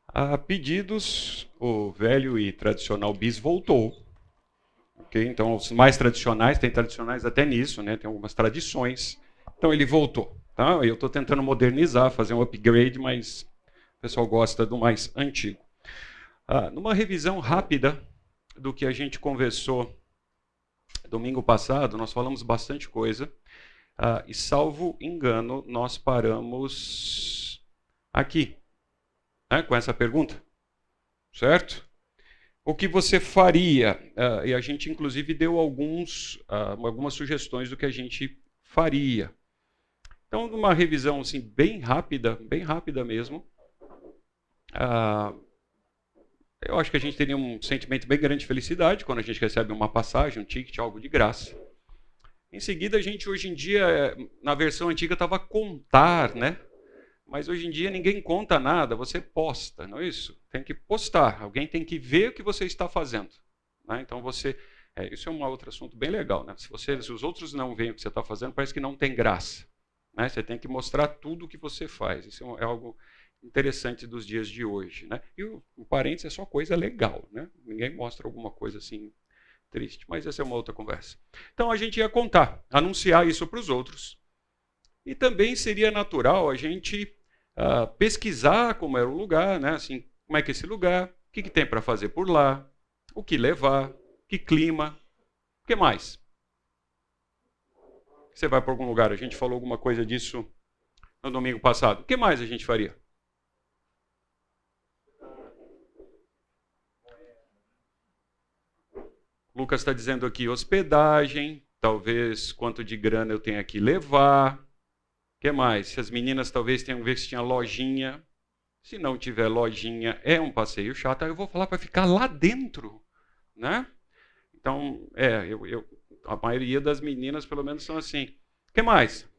A pedidos, o velho e tradicional bis voltou. Okay? Então, os mais tradicionais, tem tradicionais até nisso, né? Tem algumas tradições. Então, ele voltou. Tá? Eu estou tentando modernizar, fazer um upgrade, mas o pessoal gosta do mais antigo. Numa revisão rápida do que a gente conversou domingo passado, nós falamos bastante coisa. E, salvo engano, nós paramos aqui, né, com essa pergunta. Certo? O que você faria? E a gente, inclusive, deu algumas sugestões do que a gente faria. Então, numa revisão assim, bem rápida mesmo, eu acho que a gente teria um sentimento bem grande de felicidade quando a gente recebe uma passagem, um ticket, algo de graça. Em seguida, a gente, hoje em dia, na versão antiga, estava contar, né? Mas hoje em dia ninguém conta nada, você posta, não é isso? Tem que postar, alguém tem que ver o que você está fazendo. Né? Então isso é um outro assunto bem legal. Né? Se os outros não veem o que você está fazendo, parece que não tem graça. Né? Você tem que mostrar tudo o que você faz. Isso é algo interessante dos dias de hoje. Né? E o parênteses é só coisa legal. Né? Ninguém mostra alguma coisa assim triste, mas essa é uma outra conversa. Então a gente ia contar, anunciar isso para os outros. E também seria natural a gente pesquisar como era o lugar, né? Assim, como é que é esse lugar, o que tem para fazer por lá, o que levar, que clima, o que mais? Você vai para algum lugar, a gente falou alguma coisa disso no domingo passado. O que mais a gente faria? Lucas está dizendo aqui hospedagem, talvez quanto de grana eu tenha que levar. O que mais? Se as meninas talvez tenham que ver se tinha lojinha. Se não tiver lojinha, é um passeio chato. Aí eu vou falar para ficar lá dentro, né? Então, a maioria das meninas, pelo menos, são assim. O que mais?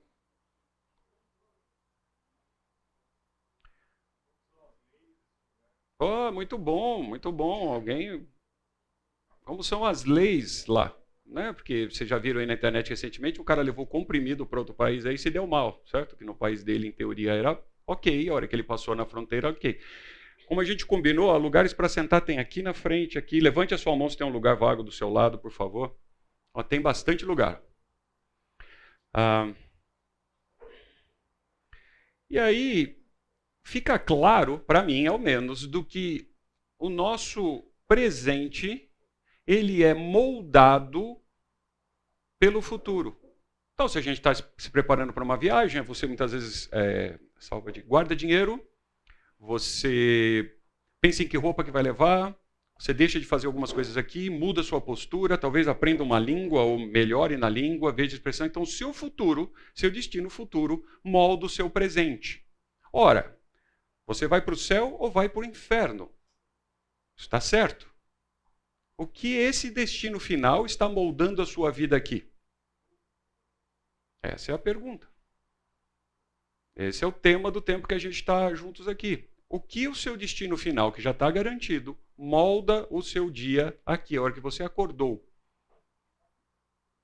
Oh, muito bom, muito bom. Alguém. Como são as leis lá? Né? Porque vocês já viram aí na internet recentemente, o cara levou comprimido para outro país aí e se deu mal, certo? Que no país dele, em teoria, era ok, a hora que ele passou na fronteira, ok. Como a gente combinou, lugares para sentar tem aqui na frente, aqui. Levante a sua mão se tem um lugar vago do seu lado, por favor. Tem bastante lugar. E aí, fica claro, para mim, ao menos, do que o nosso presente, ele é moldado pelo futuro. Então, se a gente está se preparando para uma viagem, você muitas vezes guarda dinheiro, você pensa em que roupa que vai levar, você deixa de fazer algumas coisas aqui, muda sua postura, talvez aprenda uma língua ou melhore na língua, veja expressão. Então, seu futuro, seu destino futuro, molda o seu presente. Ora, você vai para o céu ou vai para o inferno? Está certo? O que esse destino final está moldando a sua vida aqui? Essa é a pergunta. Esse é o tema do tempo que a gente está juntos aqui. O que o seu destino final, que já está garantido, molda o seu dia aqui, a hora que você acordou?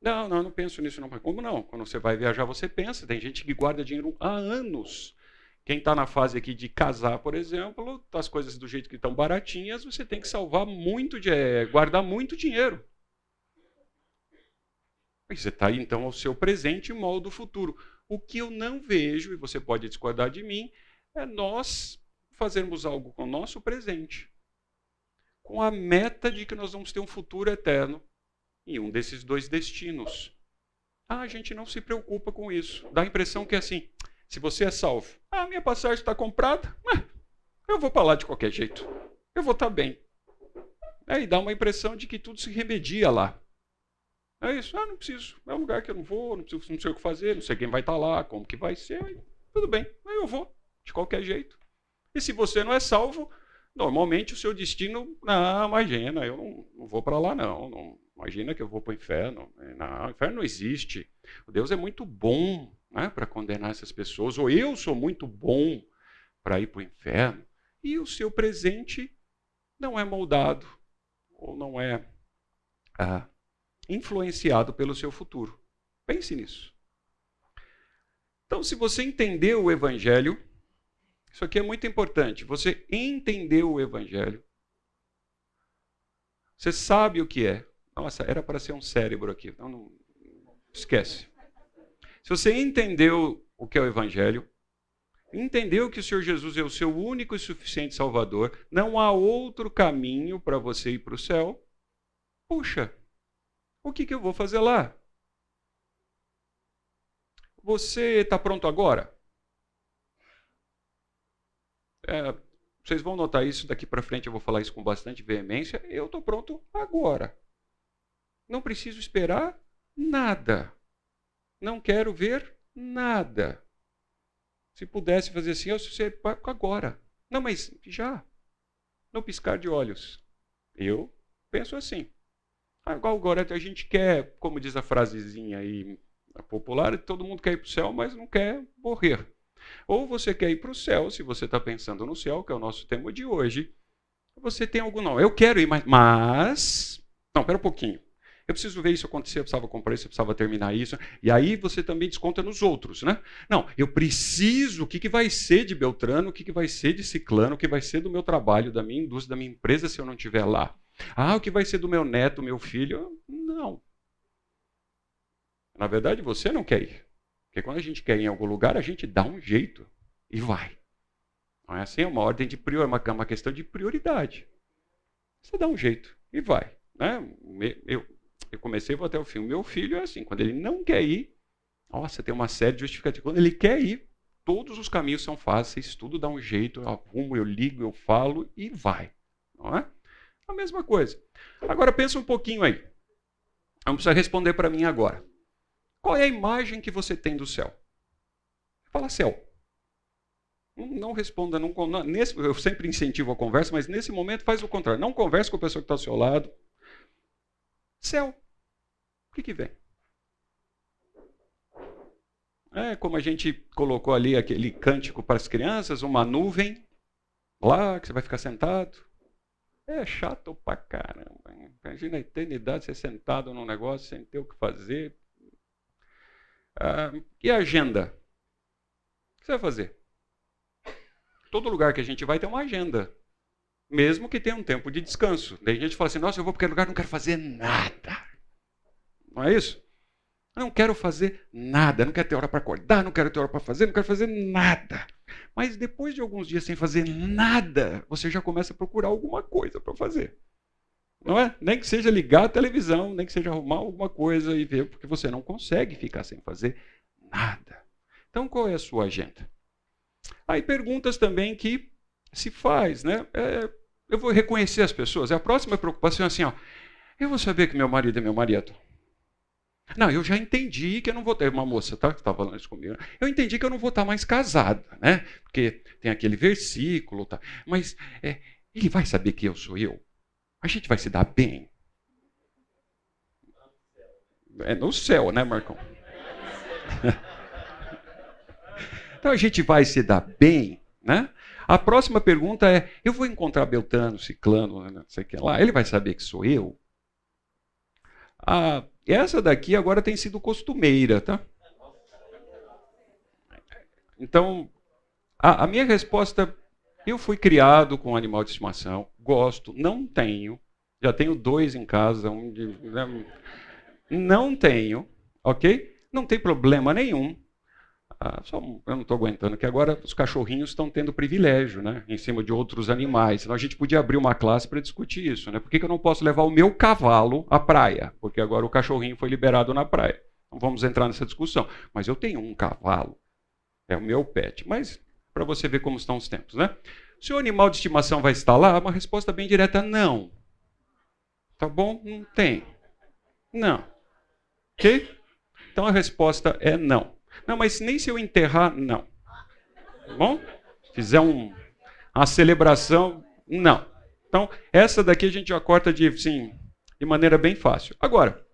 Não, eu não penso nisso não. Mas como não? Quando você vai viajar, você pensa. Tem gente que guarda dinheiro há anos. Quem está na fase aqui de casar, por exemplo, as coisas do jeito que estão baratinhas, você tem que salvar muito, guardar muito dinheiro. Você está aí, então, ao seu presente e molda o futuro. O que eu não vejo, e você pode discordar de mim, é nós fazermos algo com o nosso presente, com a meta de que nós vamos ter um futuro eterno em um desses dois destinos. A gente não se preocupa com isso. Dá a impressão que é assim, se você é salvo, minha passagem está comprada, eu vou para lá de qualquer jeito. Eu vou estar bem. E dá uma impressão de que tudo se remedia lá. É isso, não preciso. É um lugar que eu não vou, não sei o que fazer, não sei quem vai estar lá, como que vai ser. Tudo bem, eu vou, de qualquer jeito. E se você não é salvo, normalmente o seu destino, não, imagina, eu não vou para lá não. Imagina que eu vou para o inferno. Não, o inferno não existe. O Deus é muito bom, né, para condenar essas pessoas, ou eu sou muito bom para ir para o inferno. E o seu presente não é moldado, ou não é influenciado pelo seu futuro. Pense nisso. Então, se você entendeu o Evangelho, Isso aqui é muito importante. Você entendeu o Evangelho. Você sabe o que é. Nossa, era para ser um cérebro aqui. Não, esquece. Se você entendeu o que é o Evangelho, entendeu que o Senhor Jesus é o seu único e suficiente Salvador, não há outro caminho para você ir para o céu, puxa, o que eu vou fazer lá? Você está pronto agora? Vocês vão notar isso daqui para frente, eu vou falar isso com bastante veemência. Eu estou pronto agora. Não preciso esperar nada. Não quero ver nada. Se pudesse fazer assim, eu seria agora. Não, mas já. No piscar de olhos. Eu penso assim. Agora a gente quer, como diz a frasezinha aí popular, todo mundo quer ir para o céu, mas não quer morrer. Ou você quer ir para o céu, se você está pensando no céu, que é o nosso tema de hoje, você tem algum não. Eu quero ir, mas... Não, espera um pouquinho. Eu preciso ver isso acontecer, eu precisava comprar isso, eu precisava terminar isso. E aí você também desconta nos outros, né? Não, eu preciso, o que vai ser de Beltrano, o que vai ser de Ciclano, o que vai ser do meu trabalho, da minha indústria, da minha empresa se eu não estiver lá. O que vai ser do meu neto, meu filho? Não. Na verdade, você não quer ir. Porque quando a gente quer ir em algum lugar, a gente dá um jeito e vai. Não é assim? É uma ordem de prioridade, uma questão de prioridade. Você dá um jeito e vai. Né? Eu comecei, vou até o fim. O meu filho é assim, quando ele não quer ir, nossa, tem uma série de justificativas. Quando ele quer ir, todos os caminhos são fáceis, tudo dá um jeito, eu arrumo, eu ligo, eu falo e vai. Não é? A mesma coisa. Agora pensa um pouquinho aí. Não precisa responder para mim agora. Qual é a imagem que você tem do céu? Fala céu. Não responda. Eu sempre incentivo a conversa, mas nesse momento faz o contrário. Não converse com a pessoa que está ao seu lado. Céu. O que vem? Como a gente colocou ali aquele cântico para as crianças, uma nuvem lá que você vai ficar sentado. É chato pra caramba. Imagina a eternidade você sentado num negócio sem ter o que fazer. E a agenda? O que você vai fazer? Todo lugar que a gente vai tem uma agenda. Mesmo que tenha um tempo de descanso. Daí a gente fala assim, nossa, eu vou para aquele lugar, não quero fazer nada. Não é isso? Não quero fazer nada, não quero ter hora para acordar, não quero ter hora para fazer, não quero fazer nada. Mas depois de alguns dias sem fazer nada, você já começa a procurar alguma coisa para fazer. Não é? Nem que seja ligar a televisão, nem que seja arrumar alguma coisa e ver, porque você não consegue ficar sem fazer nada. Então, qual é a sua agenda? Aí perguntas também que se faz, né? Eu vou reconhecer as pessoas. A próxima preocupação é assim, eu vou saber que meu marido é meu marido. Não, eu já entendi que eu não vou ter uma moça, tá? Que estava falando isso comigo. Eu entendi que eu não vou estar mais casada, né? Porque tem aquele versículo, tá? Mas ele vai saber que eu sou eu. A gente vai se dar bem. É no céu, né, Marcão? Então a gente vai se dar bem, né? A próxima pergunta é, eu vou encontrar Beltrano, Ciclano, não sei o que lá, ele vai saber que sou eu? Essa daqui agora tem sido costumeira, tá? Então, a minha resposta, eu fui criado com um animal de estimação, gosto, não tenho, já tenho 2 em casa, não tenho, ok? Não tem problema nenhum. Eu não estou aguentando, que agora os cachorrinhos estão tendo privilégio, né, em cima de outros animais. Senão a gente podia abrir uma classe para discutir isso. Né? Por que eu não posso levar o meu cavalo à praia? Porque agora o cachorrinho foi liberado na praia. Não vamos entrar nessa discussão. Mas eu tenho um cavalo, é o meu pet. Mas para você ver como estão os tempos. Né? Se o animal de estimação vai estar lá, uma resposta bem direta, não. Tá bom? Não tem. Não. Ok? Então a resposta é não. Não, mas nem se eu enterrar, não. Bom? Fizer uma celebração, não. Então, essa daqui a gente já corta de maneira bem fácil. Agora,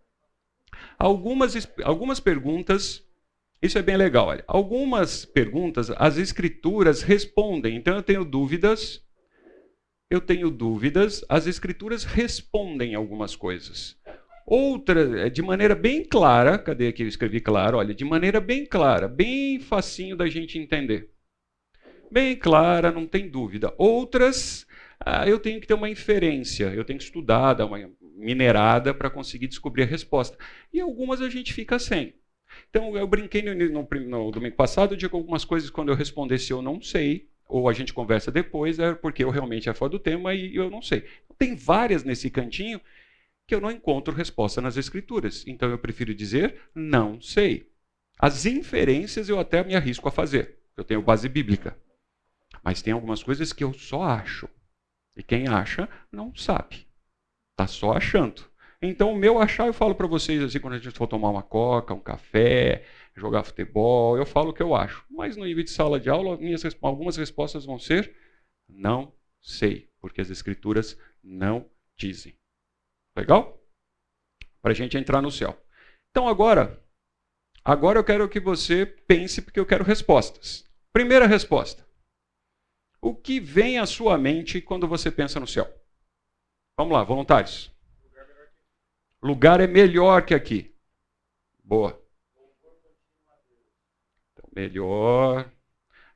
algumas perguntas, isso é bem legal. Olha, algumas perguntas, as escrituras respondem. Então, eu tenho dúvidas, as escrituras respondem algumas coisas. Outra, de maneira bem clara, cadê aqui eu escrevi claro? Olha, de maneira bem clara, bem facinho da gente entender. bem clara, não tem dúvida. Outras, eu tenho que ter uma inferência, eu tenho que estudar, dar uma minerada para conseguir descobrir a resposta. E algumas a gente fica sem. Então, eu brinquei no domingo passado, eu digo algumas coisas quando eu respondesse eu não sei, ou a gente conversa depois, é porque eu realmente é fora do tema e eu não sei. Tem várias nesse cantinho que eu não encontro resposta nas Escrituras. Então, eu prefiro dizer não sei. As inferências eu até me arrisco a fazer. Eu tenho base bíblica. Mas tem algumas coisas que eu só acho. E quem acha, não sabe. Está só achando. Então, o meu achar, eu falo para vocês, assim, quando a gente for tomar uma coca, um café, jogar futebol, eu falo o que eu acho. Mas no nível de sala de aula, algumas respostas vão ser não sei, porque as Escrituras não dizem. Legal? Para a gente entrar no céu. Então, agora eu quero que você pense, porque eu quero respostas. Primeira resposta. O que vem à sua mente quando você pensa no céu? Vamos lá, voluntários. Lugar é melhor que aqui. Boa. Então, melhor.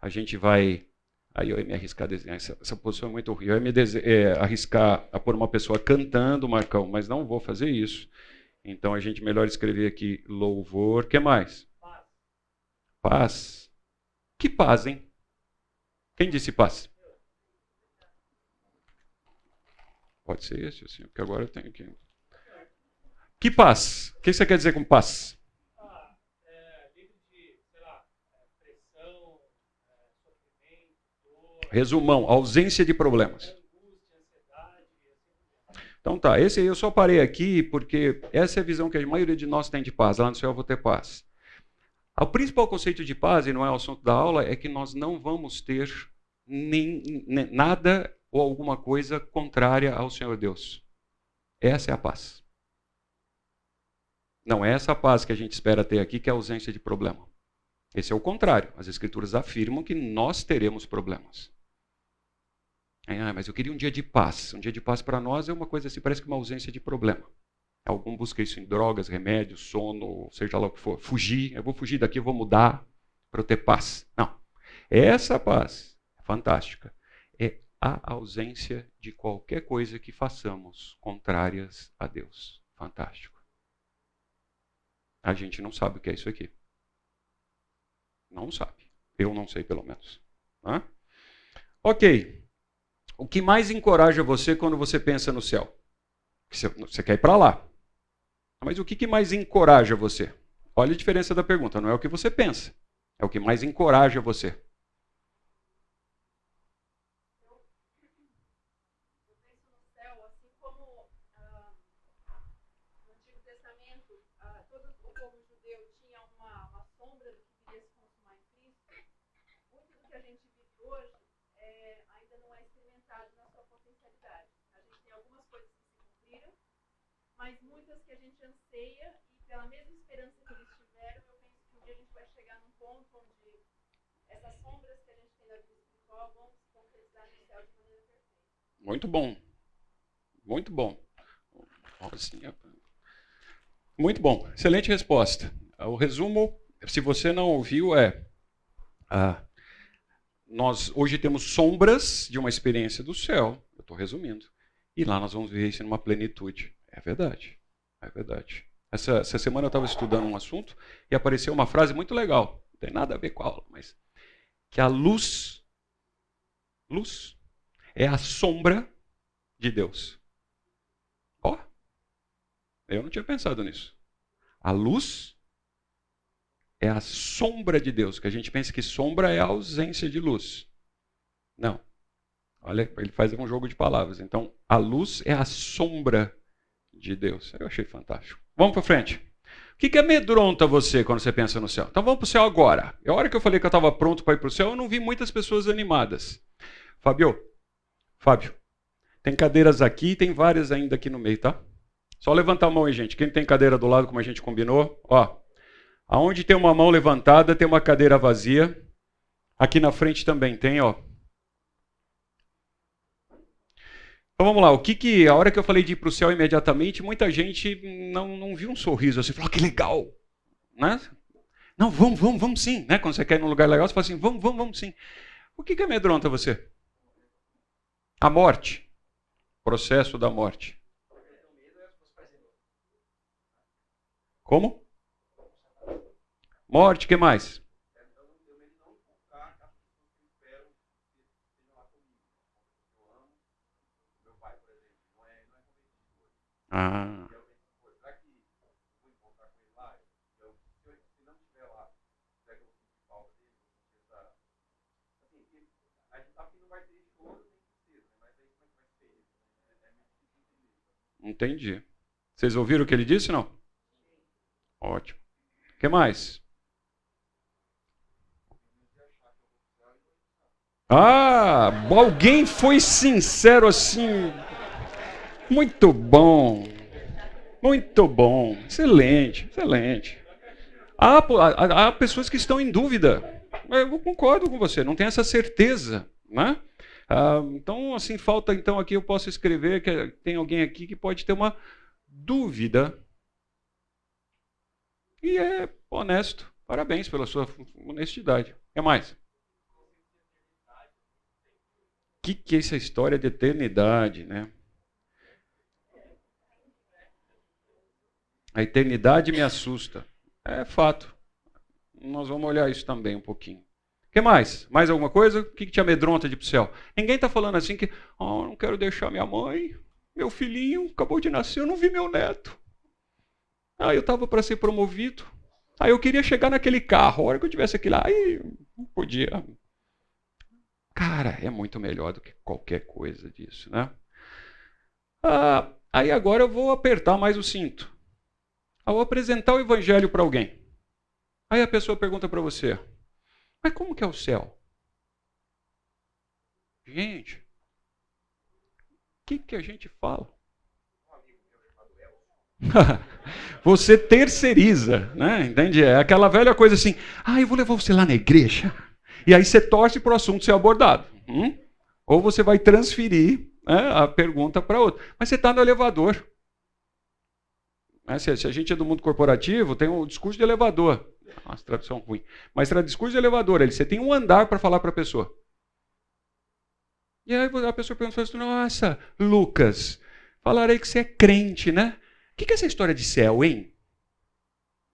A gente vai... Aí eu ia me arriscar a desenhar. Essa posição é muito horrível. Eu ia me arriscar a pôr uma pessoa cantando, Marcão, mas não vou fazer isso. Então, a gente melhor escrever aqui louvor. O que mais? Paz. Paz. Que paz, hein? Quem disse paz? Pode ser esse, assim, porque agora eu tenho que... Que paz? O que você quer dizer com paz? Livre de, sei lá, pressão, sofrimento, dor... Resumão, ausência de problemas. Angústia, ansiedade... Então tá, esse aí eu só parei aqui porque essa é a visão que a maioria de nós tem de paz. Lá no céu eu vou ter paz. O principal conceito de paz, e não é o assunto da aula, é que nós não vamos ter nada ou alguma coisa contrária ao Senhor Deus. Essa é a paz. Não é essa paz que a gente espera ter aqui, que é a ausência de problema. Esse é o contrário. As Escrituras afirmam que nós teremos problemas. Mas eu queria um dia de paz. Um dia de paz para nós é uma coisa assim, parece que uma ausência de problema. Algum busca isso em drogas, remédios, sono, seja lá o que for. Fugir, eu vou fugir daqui, eu vou mudar para eu ter paz. Não. Essa paz é fantástica. É a ausência de qualquer coisa que façamos contrárias a Deus. Fantástico. A gente não sabe o que é isso aqui. Não sabe. Eu não sei, pelo menos. Ok. O que mais encoraja você quando você pensa no céu? Você quer ir para lá. Mas o que mais encoraja você? Olha a diferença da pergunta. Não é o que você pensa. É o que mais encoraja você. Mas muitas que a gente anseia e pela mesma esperança que eles tiveram, eu penso que um dia a gente vai chegar num ponto onde essas sombras que a gente tem da vida espiritual vão se concretizar no céu de maneira perfeita. Muito bom. Muito bom. Muito bom. Excelente resposta. O resumo, se você não ouviu, nós hoje temos sombras de uma experiência do céu. Eu estou resumindo. E lá nós vamos ver isso numa plenitude. É verdade. É verdade. Essa semana eu estava estudando um assunto e apareceu uma frase muito legal. Não tem nada a ver com a aula, mas... Que a luz é a sombra de Deus. Eu não tinha pensado nisso. A luz é a sombra de Deus. Que a gente pensa que sombra é a ausência de luz. Não. Olha, ele faz um jogo de palavras. Então, a luz é a sombra de Deus. Eu achei fantástico. Vamos para frente. O que amedronta você quando você pensa no céu? Então vamos para o céu agora. A hora que eu falei que eu estava pronto para ir para o céu, eu não vi muitas pessoas animadas. Fábio, tem cadeiras aqui e tem várias ainda aqui no meio, tá? Só levantar a mão aí, gente. Quem tem cadeira do lado, como a gente combinou? Aonde tem uma mão levantada, tem uma cadeira vazia. Aqui na frente também tem, ó. Então vamos lá, a hora que eu falei de ir para o céu imediatamente, muita gente não viu um sorriso assim, falou, que legal, né? Não, vamos sim, né? Quando você quer ir num lugar legal, você fala assim, vamos sim. O que amedronta você? A morte. Processo da morte. Como? Morte, o que mais? Ah. Entendi. Vocês ouviram o que ele disse, não? Ótimo. O que mais? Ah, alguém foi sincero assim. Muito bom. Muito bom. Excelente, excelente. Há pessoas que estão em dúvida. Eu concordo com você, não tem essa certeza, né? Então, assim, falta então aqui eu posso escrever que tem alguém aqui que pode ter uma dúvida. E é honesto. Parabéns pela sua honestidade. O que mais? O que é essa história de eternidade, né? A eternidade me assusta. É fato. Nós vamos olhar isso também um pouquinho. O que mais? Mais alguma coisa? O que te amedronta de ir para o céu? Ninguém está falando assim que não quero deixar minha mãe, meu filhinho acabou de nascer, eu não vi meu neto. Eu estava para ser promovido. Eu queria chegar naquele carro. A hora que eu tivesse aquilo lá, aí não podia. Cara, é muito melhor do que qualquer coisa disso, né? Aí agora eu vou apertar mais o cinto. Eu vou apresentar o evangelho para alguém. Aí a pessoa pergunta para você, mas como que é o céu? Gente, o que a gente fala? Você terceiriza, né? Entende? É aquela velha coisa assim, eu vou levar você lá na igreja. E aí você torce para o assunto ser abordado. Ou você vai transferir, né, a pergunta para outra. Mas você está no elevador. Se a gente é do mundo corporativo, tem um discurso de elevador. Nossa, tradução ruim. Mas discurso de elevador, você tem um andar para falar para a pessoa. E aí a pessoa pergunta assim, nossa, Lucas, falarei que você é crente, né? O que é essa história de céu, hein?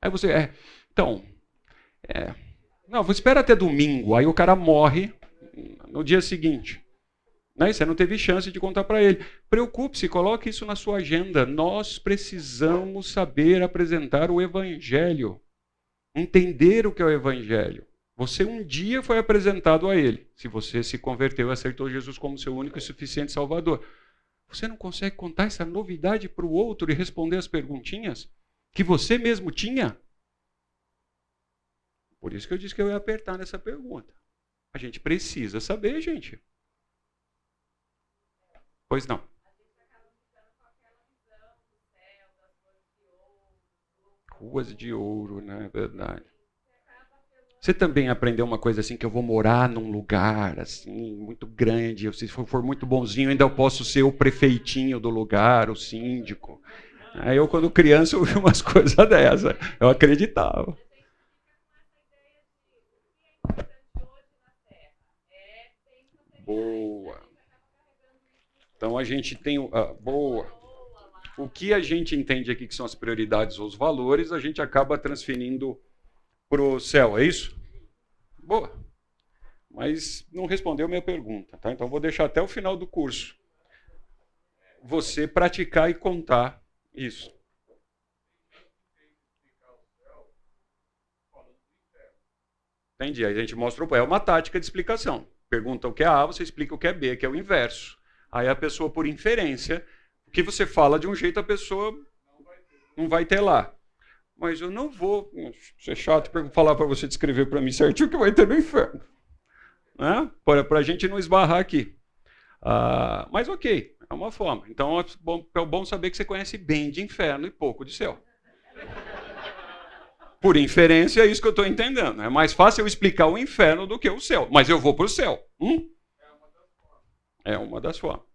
Aí você, não, você espera até domingo, aí o cara morre no dia seguinte. Né? Você não teve chance de contar para ele. Preocupe-se, coloque isso na sua agenda. Nós precisamos saber apresentar o evangelho. Entender o que é o evangelho. Você um dia foi apresentado a ele. Se você se converteu e aceitou Jesus como seu único e suficiente Salvador. Você não consegue contar essa novidade para o outro e responder as perguntinhas que você mesmo tinha? Por isso que eu disse que eu ia apertar nessa pergunta. A gente precisa saber, gente. Pois não. Ruas de ouro, né? É verdade. Você também aprendeu uma coisa assim, que eu vou morar num lugar assim, muito grande, se for muito bonzinho, ainda eu posso ser o prefeitinho do lugar, o síndico. Aí eu, quando criança, ouvi umas coisas dessas. Eu acreditava. Boa. Então a gente tem... boa. O que a gente entende aqui que são as prioridades ou os valores, a gente acaba transferindo para o céu, é isso? Boa. Mas não respondeu minha pergunta, tá? Então vou deixar até o final do curso você praticar e contar isso. Entendi. Aí a gente mostra é uma tática de explicação. Pergunta o que é A, você explica o que é B, que é o inverso. Aí a pessoa, por inferência, o que você fala de um jeito, a pessoa não vai ter lá. Mas eu não vou ser chato falar para você descrever para mim certinho o que vai ter no inferno. Né? Para a gente não esbarrar aqui. Mas ok, é uma forma. Então é bom saber que você conhece bem de inferno e pouco de céu. Por inferência, é isso que eu estou entendendo. É mais fácil eu explicar o inferno do que o céu. Mas eu vou para o céu. É uma das formas.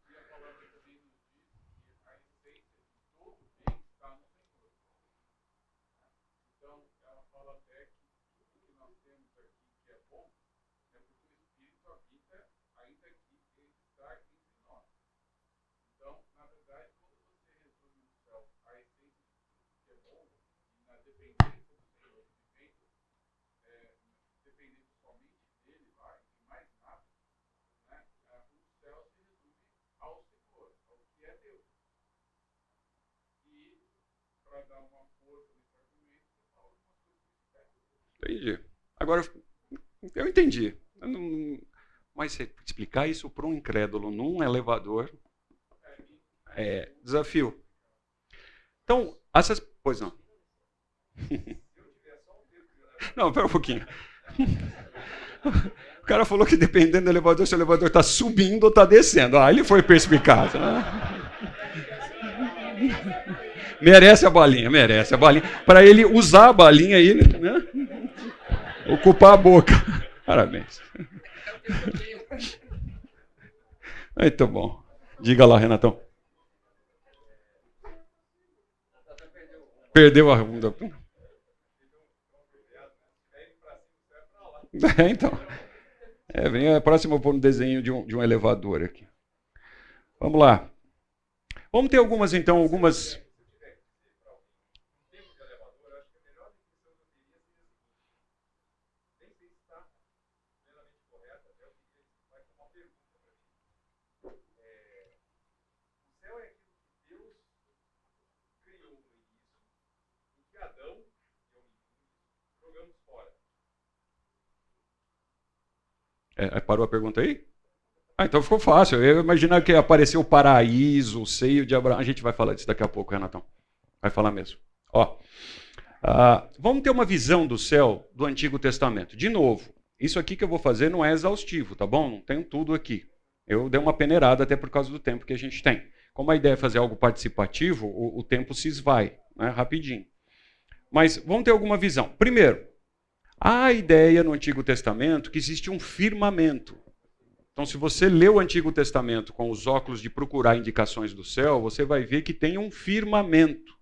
Entendi. Agora, eu entendi. Mas você explicar isso para um incrédulo num elevador é desafio. Então, essas... Pois não. Não, pera um pouquinho. O cara falou que dependendo do elevador, se o elevador está subindo ou está descendo. Ah, ele foi perspicaz. Né? Merece a balinha, merece a balinha. Para ele usar a balinha aí, né? Ocupar a boca. Parabéns. Muito bom. Diga lá, Renatão. Perdeu a... Então. Vem a próxima, eu vou no desenho de um elevador aqui. Vamos lá. Vamos ter algumas, então, algumas... Parou a pergunta aí? Então ficou fácil. Eu imaginava que apareceu o paraíso, o seio de Abraão. A gente vai falar disso daqui a pouco, Renatão. Vai falar mesmo. Vamos ter uma visão do céu do Antigo Testamento. De novo, isso aqui que eu vou fazer não é exaustivo, tá bom? Não tenho tudo aqui. Eu dei uma peneirada até por causa do tempo que a gente tem. Como a ideia é fazer algo participativo, o tempo se esvai, né, rapidinho. Mas vamos ter alguma visão. Primeiro, há a ideia no Antigo Testamento que existe um firmamento. Então, se você lê o Antigo Testamento com os óculos de procurar indicações do céu, você vai ver que tem um firmamento.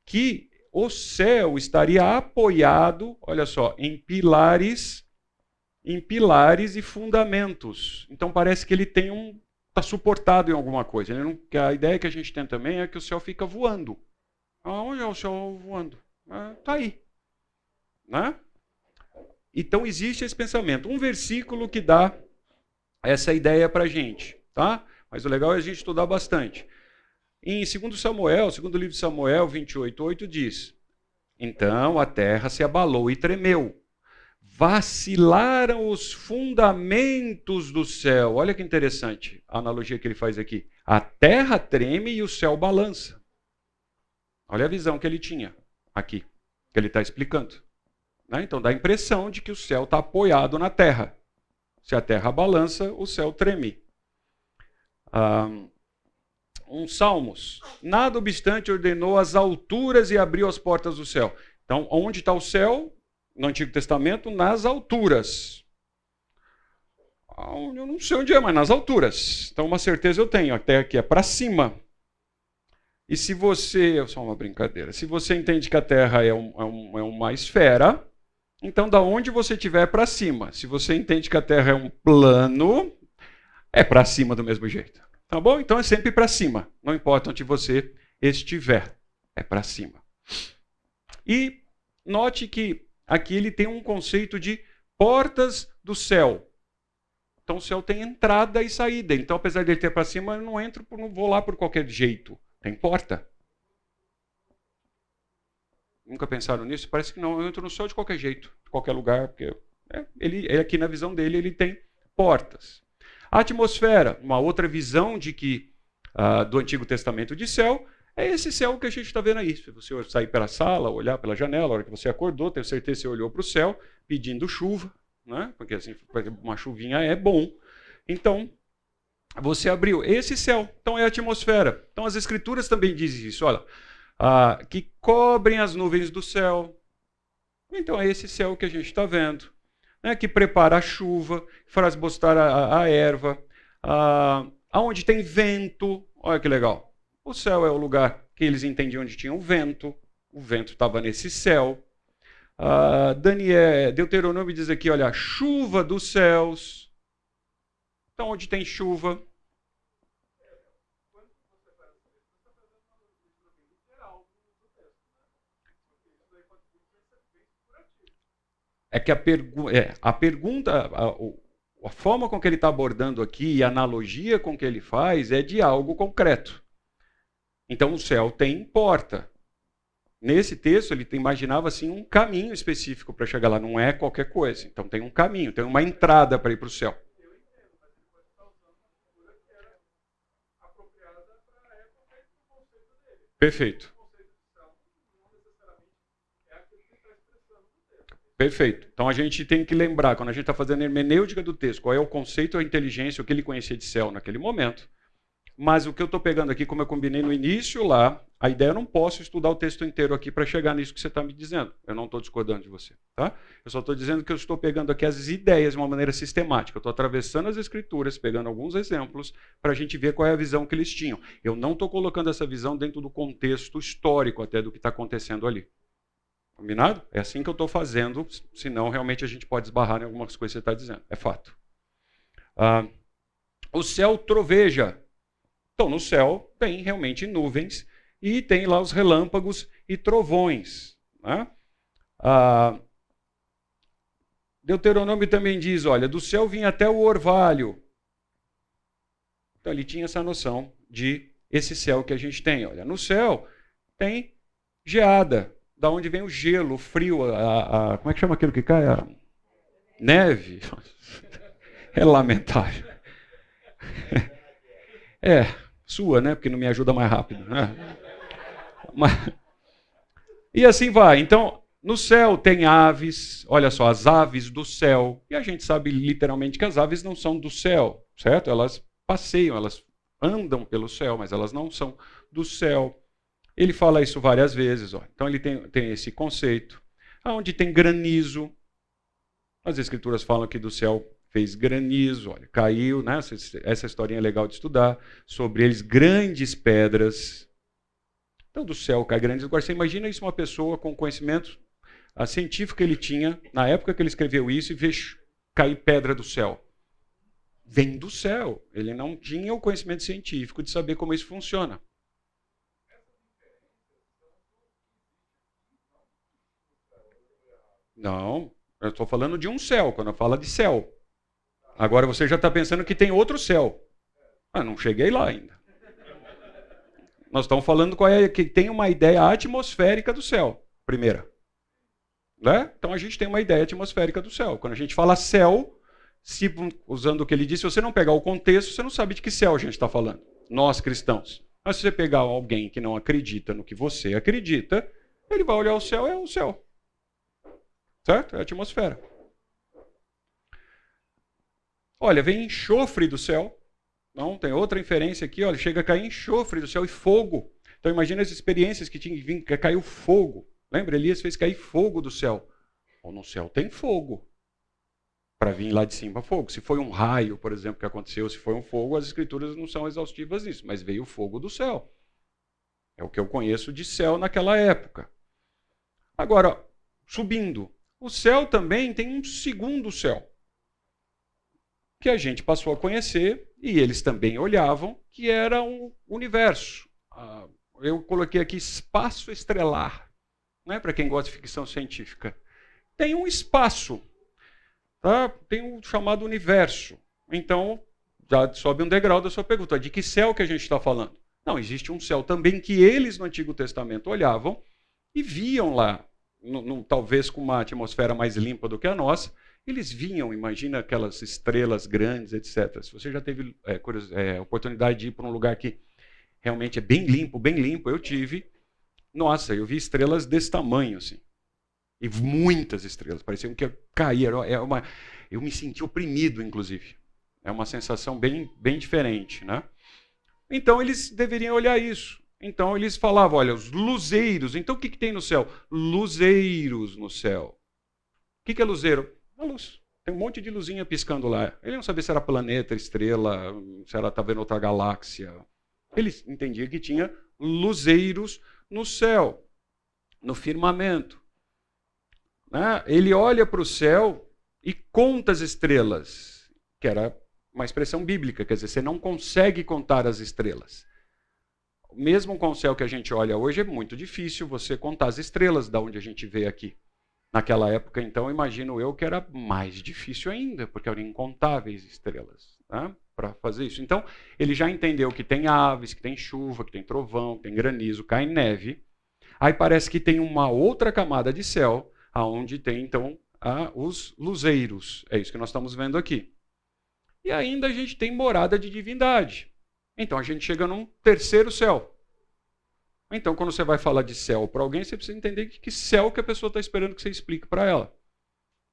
Que o céu estaria apoiado, olha só, em pilares e fundamentos. Então, parece que ele tem está suportado em alguma coisa. A ideia que a gente tem também é que o céu fica voando. Onde é o céu voando? Está aí. Né? Então existe esse pensamento. Um versículo que dá essa ideia para a gente. Tá? Mas o legal é a gente estudar bastante. Em 2 Samuel, segundo livro de Samuel 28:8 diz: então a terra se abalou e tremeu. Vacilaram os fundamentos do céu. Olha que interessante a analogia que ele faz aqui. A terra treme e o céu balança. Olha a visão que ele tinha aqui, que ele está explicando. Né? Então dá a impressão de que o céu está apoiado na terra. Se a terra balança, o céu treme. Salmos. Nada obstante ordenou as alturas e abriu as portas do céu. Então, onde está o céu? No Antigo Testamento, nas alturas. Eu não sei onde é, mas nas alturas. Então, uma certeza eu tenho, até aqui é para cima. E se você... Só uma brincadeira. Se você entende que a Terra é uma esfera, então, da onde você estiver é para cima. Se você entende que a Terra é um plano, é para cima do mesmo jeito. Tá bom? Então, é sempre para cima. Não importa onde você estiver. É para cima. E note que aqui ele tem um conceito de portas do céu. Então o céu tem entrada e saída. Então, apesar de ele ter para cima, eu não vou lá por qualquer jeito. Tem porta. Nunca pensaram nisso? Parece que não. Eu entro no céu de qualquer jeito, de qualquer lugar, porque ele aqui na visão dele ele tem portas. A atmosfera, uma outra visão de que do Antigo Testamento de céu. É esse céu que a gente está vendo aí. Se você sair pela sala, olhar pela janela, a hora que você acordou, tenho certeza que você olhou para o céu pedindo chuva, né? Porque assim, uma chuvinha é bom. Então, você abriu esse céu. Então, é a atmosfera. Então, as Escrituras também dizem isso. Olha, que cobrem as nuvens do céu. Então, é esse céu que a gente está vendo. Né? Que prepara a chuva, faz bostar a erva. Aonde tem vento. Olha que legal. O céu é o lugar que eles entendiam onde tinha o vento estava nesse céu. Deuteronômio diz aqui, olha, a chuva dos céus. Então, onde tem chuva. É que a pergunta, a forma com que ele está abordando aqui e a analogia com que ele faz é de algo concreto. Então, o céu tem porta. Nesse texto, ele imaginava assim, um caminho específico para chegar lá, não é qualquer coisa. Então, tem um caminho, tem uma entrada para ir para o céu. Perfeito. Perfeito. Então a gente tem que lembrar, quando a gente está fazendo a hermenêutica do texto, qual é o conceito, a inteligência, o que ele conhecia de céu naquele momento. Mas o que eu estou pegando aqui, como eu combinei no início lá, a ideia eu não posso estudar o texto inteiro aqui para chegar nisso que você está me dizendo. Eu não estou discordando de você. Tá? Eu só estou dizendo que eu estou pegando aqui as ideias de uma maneira sistemática. Eu estou atravessando as escrituras, pegando alguns exemplos, para a gente ver qual é a visão que eles tinham. Eu não estou colocando essa visão dentro do contexto histórico até do que está acontecendo ali. Combinado? É assim que eu estou fazendo, senão realmente a gente pode esbarrar em algumas coisas que você está dizendo. É fato. O céu troveja. Então, no céu tem realmente nuvens e tem lá os relâmpagos e trovões. Né? Deuteronômio também diz, olha, do céu vinha até o orvalho. Então, ele tinha essa noção de esse céu que a gente tem. Olha, no céu tem geada. Da onde vem o gelo, o frio, como é que chama aquilo que cai? A neve. É lamentável. É, sua, né? Porque não me ajuda mais rápido. Né? E assim vai. Então, no céu tem aves, olha só, as aves do céu. E a gente sabe literalmente que as aves não são do céu, certo? Elas passeiam, elas andam pelo céu, mas elas não são do céu. Ele fala isso várias vezes. Ó. Então ele tem esse conceito. Onde tem granizo. As escrituras falam que do céu fez granizo. Olha, caiu, né? Essa historinha é legal de estudar. Sobre eles, grandes pedras. Então do céu cai granizo. Agora você imagina isso uma pessoa com conhecimento científico que ele tinha, na época que ele escreveu isso, e vê cair pedra do céu. Vem do céu. Ele não tinha o conhecimento científico de saber como isso funciona. Não, eu estou falando de um céu, quando eu falo de céu. Agora você já está pensando que tem outro céu. Não cheguei lá ainda. Nós estamos falando que tem uma ideia atmosférica do céu, primeira. Né? Então a gente tem uma ideia atmosférica do céu. Quando a gente fala céu, usando o que ele disse, se você não pegar o contexto, você não sabe de que céu a gente está falando. Nós cristãos. Mas se você pegar alguém que não acredita no que você acredita, ele vai olhar o céu, é o céu. Certo? É a atmosfera. Olha, vem enxofre do céu. Não, tem outra inferência aqui. Olha, chega a cair enxofre do céu e fogo. Então imagina as experiências que tinha que vir, que caiu fogo. Lembra? Elias fez cair fogo do céu. Ou no céu tem fogo. Para vir lá de cima fogo. Se foi um raio, por exemplo, que aconteceu, se foi um fogo, as escrituras não são exaustivas nisso. Mas veio o fogo do céu. É o que eu conheço de céu naquela época. Agora, subindo. O céu também tem um segundo céu, que a gente passou a conhecer, e eles também olhavam, que era um universo. Eu coloquei aqui espaço estrelar, né, para quem gosta de ficção científica. Tem um espaço, tá? Tem um chamado universo. Então, já sobe um degrau da sua pergunta. De que céu que a gente está falando? Não, existe um céu também que eles no Antigo Testamento olhavam e viam lá. Talvez com uma atmosfera mais limpa do que a nossa, eles vinham, imagina aquelas estrelas grandes, etc. Se você já teve oportunidade de ir para um lugar que realmente é bem limpo, eu tive. Nossa, eu vi estrelas desse tamanho, assim. E muitas estrelas, pareciam que caíram. Eu me senti oprimido, inclusive. É uma sensação bem diferente, né? Então eles deveriam olhar isso. Então eles falavam, olha, os luzeiros. Então o que tem no céu? Luzeiros no céu. O que é luzeiro? A luz. Tem um monte de luzinha piscando lá. Ele não sabia se era planeta, estrela, se ela estava vendo outra galáxia. Ele entendia que tinha luzeiros no céu, no firmamento. Né? Ele olha para o céu e conta as estrelas, que era uma expressão bíblica, quer dizer, você não consegue contar as estrelas. Mesmo com o céu que a gente olha hoje, é muito difícil você contar as estrelas da onde a gente vê aqui. Naquela época, então, imagino eu que era mais difícil ainda, porque eram incontáveis estrelas, né, para fazer isso. Então, ele já entendeu que tem aves, que tem chuva, que tem trovão, que tem granizo, cai neve. Aí parece que tem uma outra camada de céu, aonde tem, então, os luzeiros. É isso que nós estamos vendo aqui. E ainda a gente tem morada de divindade. Então a gente chega num terceiro céu. Então, quando você vai falar de céu para alguém, você precisa entender que céu que a pessoa está esperando que você explique para ela.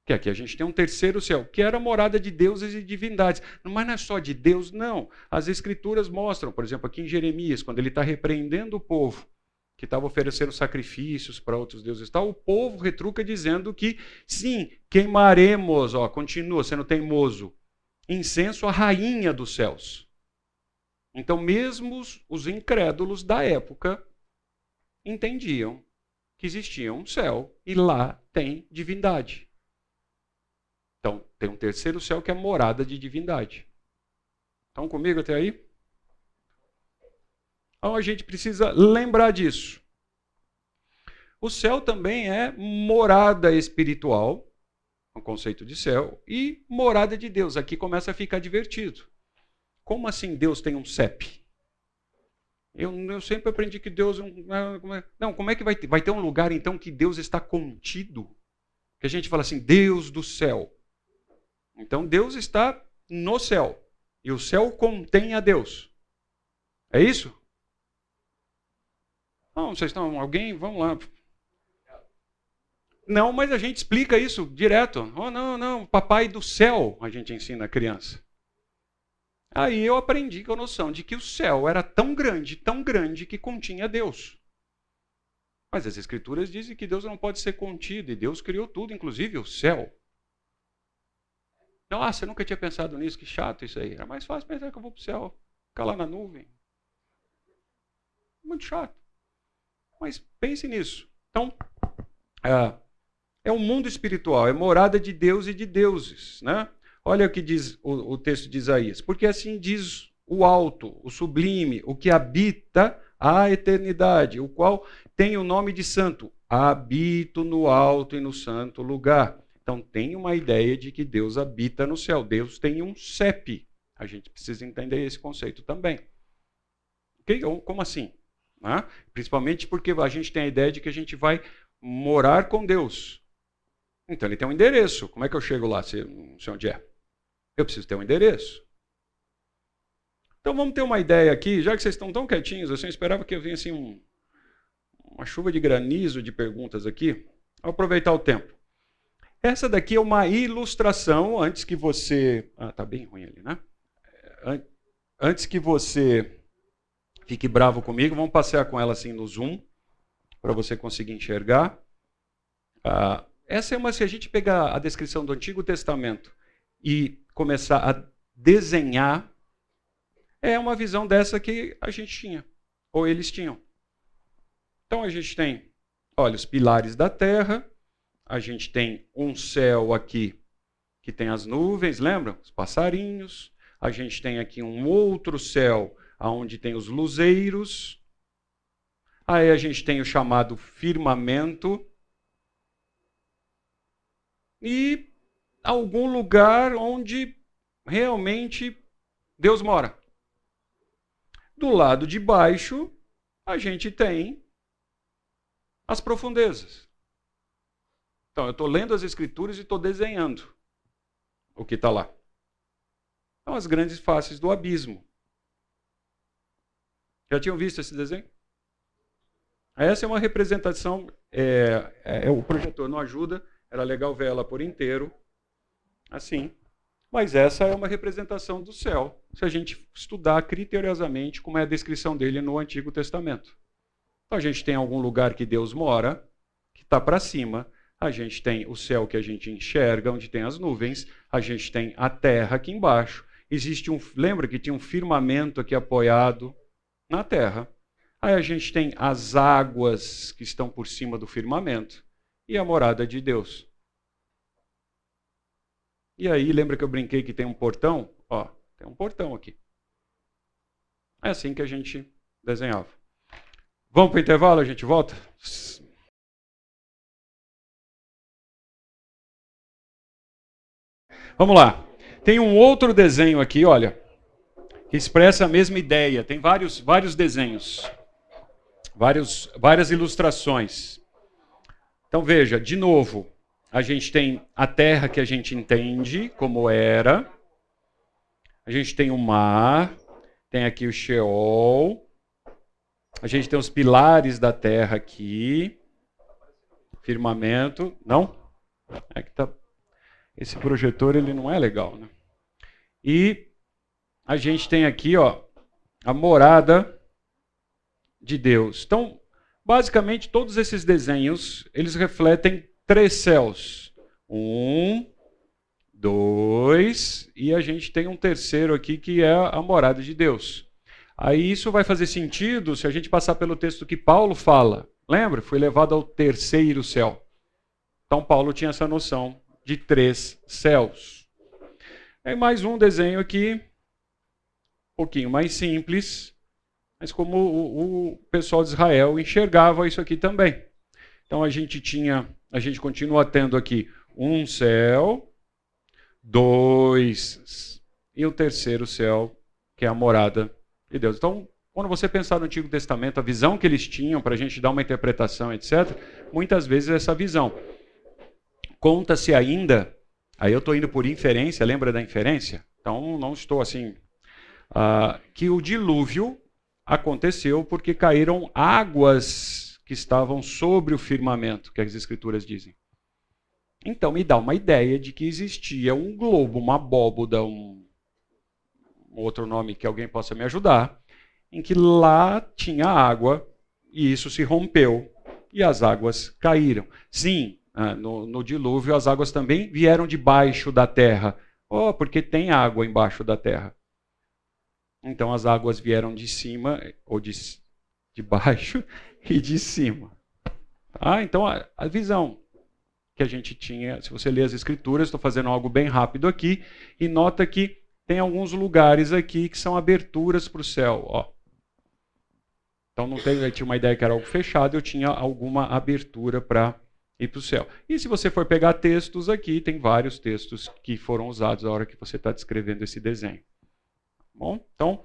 Que aqui a gente tem um terceiro céu, que era a morada de deuses e divindades. Mas não é só de Deus, não. As escrituras mostram, por exemplo, aqui em Jeremias, quando ele está repreendendo o povo, que estava oferecendo sacrifícios para outros deuses e tal, o povo retruca dizendo que, sim, queimaremos, continua sendo teimoso, incenso à rainha dos céus. Então, mesmo os incrédulos da época entendiam que existia um céu e lá tem divindade. Então, tem um terceiro céu que é a morada de divindade. Estão comigo até aí? Então, a gente precisa lembrar disso. O céu também é morada espiritual, o conceito de céu, e morada de Deus. Aqui começa a ficar divertido. Como assim Deus tem um CEP? Eu sempre aprendi que Deus... Não, como é que vai ter? Vai ter um lugar, então, que Deus está contido? Que a gente fala assim, Deus do céu. Então, Deus está no céu. E o céu contém a Deus. É isso? Não, vocês estão... Alguém? Vamos lá. Não, mas a gente explica isso direto. Oh, não, papai do céu, a gente ensina a criança. Aí eu aprendi com a noção de que o céu era tão grande que continha Deus. Mas as escrituras dizem que Deus não pode ser contido, e Deus criou tudo, inclusive o céu. Nossa, eu nunca tinha pensado nisso, que chato isso aí. Era mais fácil pensar que eu vou para o céu, ficar lá na nuvem. Muito chato. Mas pense nisso. Então, é um mundo espiritual, é morada de Deus e de deuses, né? Olha o que diz o texto de Isaías. Porque assim diz o alto, o sublime, o que habita a eternidade, o qual tem o nome de santo. Habito no alto e no santo lugar. Então tem uma ideia de que Deus habita no céu. Deus tem um CEP. A gente precisa entender esse conceito também. Okay? Como assim? Principalmente porque a gente tem a ideia de que a gente vai morar com Deus. Então ele tem um endereço. Como é que eu chego lá, se não sei onde é? Eu preciso ter um endereço. Então vamos ter uma ideia aqui, já que vocês estão tão quietinhos, eu esperava que eu viesse uma chuva de granizo de perguntas aqui. Vou aproveitar o tempo. Essa daqui é uma ilustração, antes que você... tá bem ruim ali, né? Antes que você fique bravo comigo, vamos passear com ela assim no zoom, para você conseguir enxergar. Essa é uma, se a gente pegar a descrição do Antigo Testamento e começar a desenhar, é uma visão dessa que a gente tinha, ou eles tinham. Então a gente tem, olha, os pilares da terra, a gente tem um céu aqui que tem as nuvens, lembram? Os passarinhos. A gente tem aqui um outro céu onde tem os luzeiros. Aí a gente tem o chamado firmamento. E algum lugar onde realmente Deus mora. Do lado de baixo, a gente tem as profundezas. Então, eu estou lendo as escrituras e estou desenhando o que está lá. São as grandes faces do abismo. Já tinham visto esse desenho? Essa é uma representação, o projetor não ajuda, era legal ver ela por inteiro, assim. Mas essa é uma representação do céu, se a gente estudar criteriosamente como é a descrição dele no Antigo Testamento. Então a gente tem algum lugar que Deus mora, que está para cima. A gente tem o céu que a gente enxerga, onde tem as nuvens. A gente tem a terra aqui embaixo. Lembra que tinha um firmamento aqui apoiado na terra. Aí a gente tem as águas que estão por cima do firmamento e a morada de Deus. E aí, lembra que eu brinquei que tem um portão? Tem um portão aqui. É assim que a gente desenhava. Vamos para o intervalo, a gente volta? Vamos lá. Tem um outro desenho aqui, olha, que expressa a mesma ideia. Tem vários desenhos, várias ilustrações. Então veja, de novo, a gente tem a terra que a gente entende como era. A gente tem o mar, tem aqui o Sheol. A gente tem os pilares da terra aqui. Firmamento. Não? É que tá... Esse projetor ele não é legal, né? E a gente tem aqui, ó, a morada de Deus. Então, basicamente, todos esses desenhos, eles refletem 3 céus. 1, 2, e a gente tem um terceiro aqui que é a morada de Deus. Aí isso vai fazer sentido se a gente passar pelo texto que Paulo fala. Lembra? Foi levado ao terceiro céu. Então, Paulo tinha essa noção de 3 céus. É mais um desenho aqui, um pouquinho mais simples, mas como o pessoal de Israel enxergava isso aqui também. Então a gente continua tendo aqui um céu, 2 e o terceiro céu, que é a morada de Deus. Então, quando você pensar no Antigo Testamento, a visão que eles tinham para a gente dar uma interpretação, etc., muitas vezes é essa visão. Conta-se ainda, aí eu estou indo por inferência, lembra da inferência? Então não estou assim, que o dilúvio aconteceu porque caíram águas que estavam sobre o firmamento, que as escrituras dizem. Então me dá uma ideia de que existia um globo, uma abóboda, um outro nome que alguém possa me ajudar, em que lá tinha água e isso se rompeu e as águas caíram. Sim, no dilúvio as águas também vieram debaixo da terra. Porque tem água embaixo da terra. Então as águas vieram de cima, ou de baixo e de cima. Então a visão que a gente tinha, se você ler as escrituras, estou fazendo algo bem rápido aqui, e nota que tem alguns lugares aqui que são aberturas para o céu. Então eu tinha uma ideia que era algo fechado, eu tinha alguma abertura para ir para o céu. E se você for pegar textos aqui, tem vários textos que foram usados na hora que você está descrevendo esse desenho. Bom, então,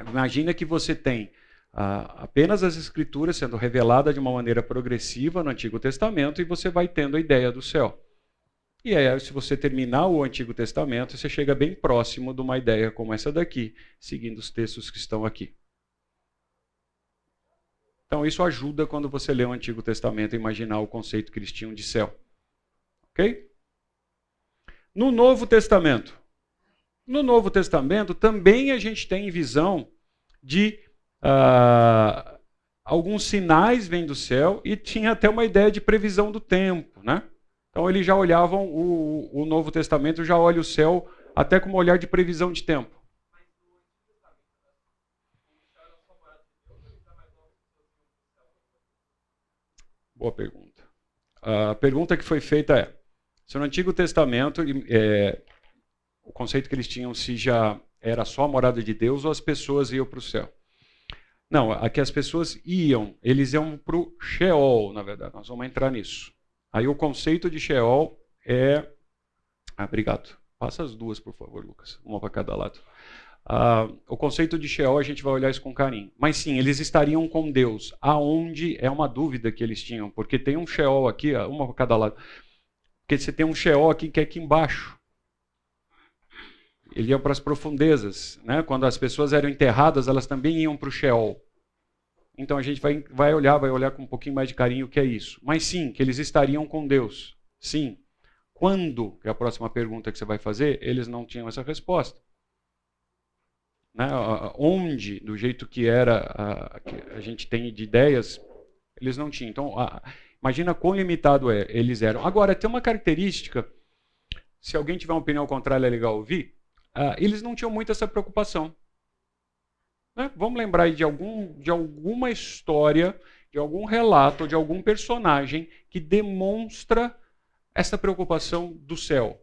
imagina que você tem apenas as escrituras sendo reveladas de uma maneira progressiva no Antigo Testamento e você vai tendo a ideia do céu. E aí, se você terminar o Antigo Testamento, você chega bem próximo de uma ideia como essa daqui, seguindo os textos que estão aqui. Então isso ajuda quando você lê o Antigo Testamento a imaginar o conceito que eles tinham de céu. Ok? No Novo Testamento. No Novo Testamento também a gente tem visão de alguns sinais vêm do céu e tinha até uma ideia de previsão do tempo, né? Então eles já olhavam, o Novo Testamento já olha o céu até como um olhar de previsão de tempo. Boa pergunta. A pergunta que foi feita é, se no Antigo Testamento o conceito que eles tinham se já era só a morada de Deus ou as pessoas iam para o céu. Não, aqui as pessoas eles iam para o Sheol, na verdade, nós vamos entrar nisso. Aí o conceito de Sheol é... obrigado. Passa as duas, por favor, Lucas. Uma para cada lado. O conceito de Sheol, a gente vai olhar isso com carinho. Mas sim, eles estariam com Deus. Aonde é uma dúvida que eles tinham, porque tem um Sheol aqui, uma para cada lado. Porque você tem um Sheol aqui que é aqui embaixo. Ele ia para as profundezas, né? Quando as pessoas eram enterradas, elas também iam para o Sheol. Então a gente vai olhar com um pouquinho mais de carinho o que é isso. Mas sim, que eles estariam com Deus. Sim. Quando, que é a próxima pergunta que você vai fazer, eles não tinham essa resposta. Né? Onde, do jeito que era, que a gente tem de ideias, eles não tinham. Então, imagina quão limitado eles eram. Agora, tem uma característica, se alguém tiver uma opinião contrária, é legal ouvir, eles não tinham muito essa preocupação. Né? Vamos lembrar aí de alguma história, de algum relato, de algum personagem que demonstra essa preocupação do céu.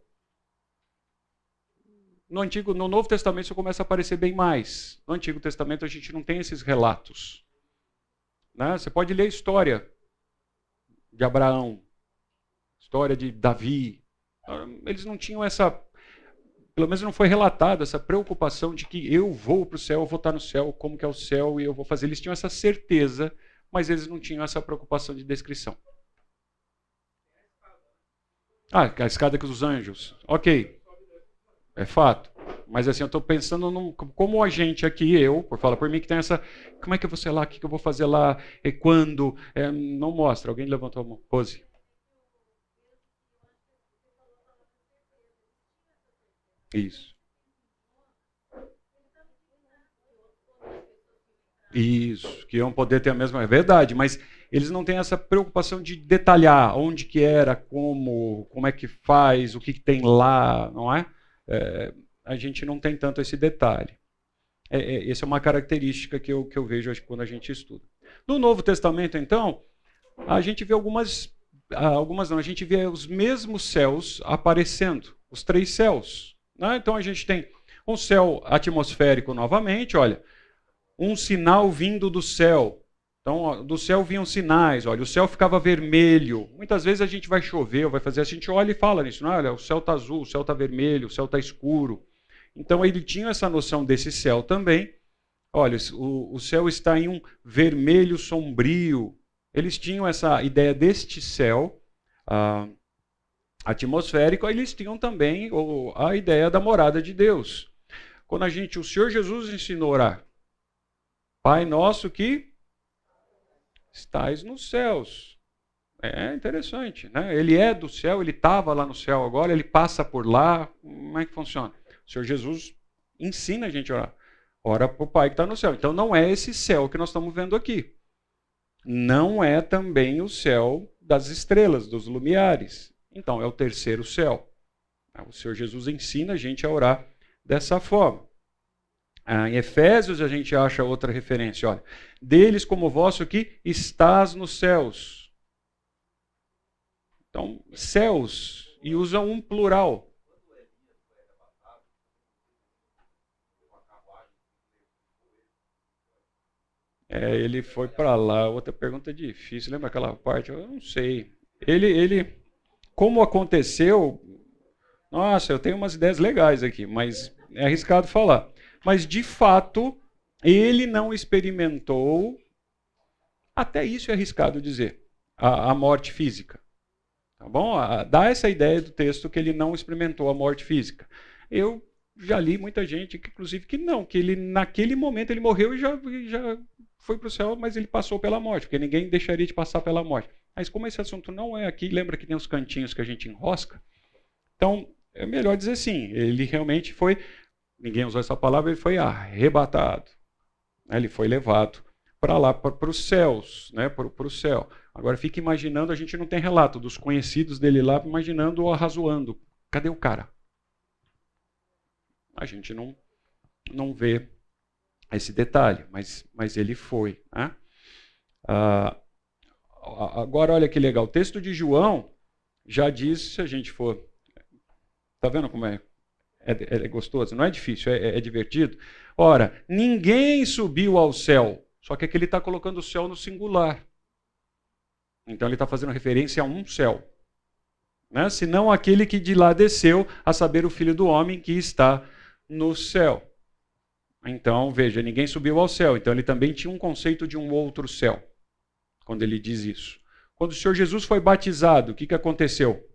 No Novo Testamento isso começa a aparecer bem mais. No Antigo Testamento a gente não tem esses relatos. Né? Você pode ler a história de Abraão, história de Davi. Eles não tinham essa, pelo menos não foi relatado, essa preocupação de que eu vou para o céu, eu vou estar no céu, como que é o céu e eu vou fazer. Eles tinham essa certeza, mas eles não tinham essa preocupação de descrição. A escada que os anjos. Ok. É fato. Mas assim, eu estou pensando como a gente aqui, fala por mim, que tem essa. Como é que eu vou ser lá? O que eu vou fazer lá? E quando? Não mostra. Alguém levantou a mão. Rose. Isso. Isso. Que iam poder ter a mesma. É verdade, mas eles não têm essa preocupação de detalhar onde que era, como é que faz, o que tem lá, não é? A gente não tem tanto esse detalhe. Essa é uma característica que eu vejo quando a gente estuda. No Novo Testamento, então, a gente vê a gente vê os mesmos céus aparecendo, os 3 céus. Né? Então a gente tem um céu atmosférico novamente, olha, um sinal vindo do céu. Então, do céu vinham sinais, olha, o céu ficava vermelho. Muitas vezes a gente vai chover, ou vai fazer assim, a gente olha e fala nisso, não, olha, o céu está azul, o céu está vermelho, o céu está escuro. Então, ele tinha essa noção desse céu também. Olha, o céu está em um vermelho sombrio. Eles tinham essa ideia deste céu atmosférico, eles tinham também a ideia da morada de Deus. Quando o Senhor Jesus ensinou a orar, Pai nosso que estais nos céus. É interessante, né? Ele é do céu, ele estava lá no céu agora, ele passa por lá. Como é que funciona? O Senhor Jesus ensina a gente a orar. Ora para o Pai que está no céu. Então não é esse céu que nós estamos vendo aqui. Não é também o céu das estrelas, dos lumiares. Então é o terceiro céu. O Senhor Jesus ensina a gente a orar dessa forma. Em Efésios a gente acha outra referência. Olha, deles como vosso que estás nos céus. Então, céus, e usa um plural. Ele foi para lá. Outra pergunta difícil. Lembra aquela parte? Eu não sei. Como aconteceu? Nossa, eu tenho umas ideias legais aqui, mas é arriscado falar. Mas, de fato, ele não experimentou, até isso é arriscado dizer, a morte física. Tá bom? Dá essa ideia do texto que ele não experimentou a morte física. Eu já li muita gente, inclusive, que não, que ele, naquele momento, ele morreu e já foi para o céu, mas ele passou pela morte, porque ninguém deixaria de passar pela morte. Mas como esse assunto não é aqui, lembra que tem os cantinhos que a gente enrosca? Então, é melhor dizer assim, ele realmente foi, ninguém usou essa palavra, ele foi arrebatado. Ele foi levado para lá, para os céus, né, para o céu. Agora fica imaginando, a gente não tem relato dos conhecidos dele lá, imaginando ou arrazoando. Cadê o cara? A gente não vê esse detalhe, mas ele foi. Né? Agora, olha que legal. O texto de João já diz, se a gente for... Está vendo como é gostoso? Não é difícil, é divertido. Ora, ninguém subiu ao céu. Só que aqui ele está colocando o céu no singular. Então ele está fazendo referência a um céu. Né? Senão aquele que de lá desceu, a saber, o Filho do Homem que está no céu. Então, veja, ninguém subiu ao céu. Então ele também tinha um conceito de um outro céu, quando ele diz isso. Quando o Senhor Jesus foi batizado, o que aconteceu?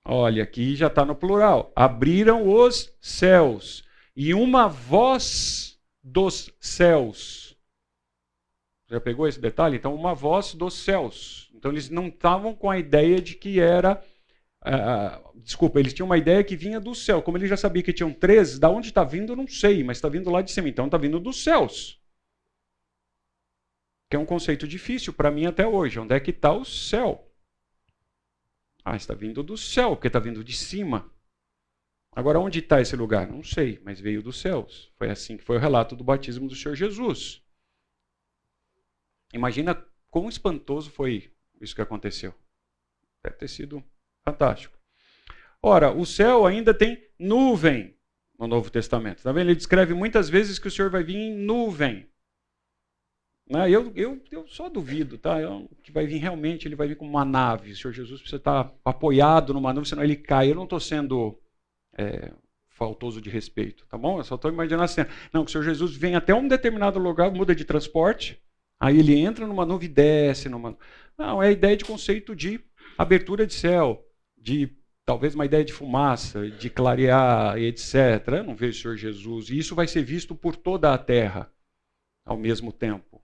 Olha, aqui já está no plural. Abriram os céus. E uma voz dos céus. Já pegou esse detalhe? Então, uma voz dos céus. Então, eles não estavam com a ideia de que era... eles tinham uma ideia que vinha do céu. Como ele já sabia que tinham 3, da onde está vindo, eu não sei, mas está vindo lá de cima. Então, está vindo dos céus. Que é um conceito difícil para mim até hoje. Onde é que está o céu? Está vindo do céu, porque está vindo de cima. Agora, onde está esse lugar? Não sei, mas veio dos céus. Foi assim que foi o relato do batismo do Senhor Jesus. Imagina quão espantoso foi isso que aconteceu. Deve ter sido fantástico. Ora, o céu ainda tem nuvem. no Novo Testamento. Tá vendo? Ele descreve muitas vezes que o Senhor vai vir em nuvem. Né? Eu só duvido, tá? Que vai vir realmente, ele vai vir como uma nave. O Senhor Jesus precisa estar apoiado numa nuvem, senão ele cai. Eu não estou sendo faltoso de respeito, tá bom? Eu só estou imaginando a cena. Não, que o Senhor Jesus vem até um determinado lugar, muda de transporte, aí ele entra numa nuvem e desce numa... Não, é a ideia de conceito de abertura de céu, de talvez uma ideia de fumaça, de clarear, etc. Eu não vejo o Senhor Jesus. E isso vai ser visto por toda a terra ao mesmo tempo.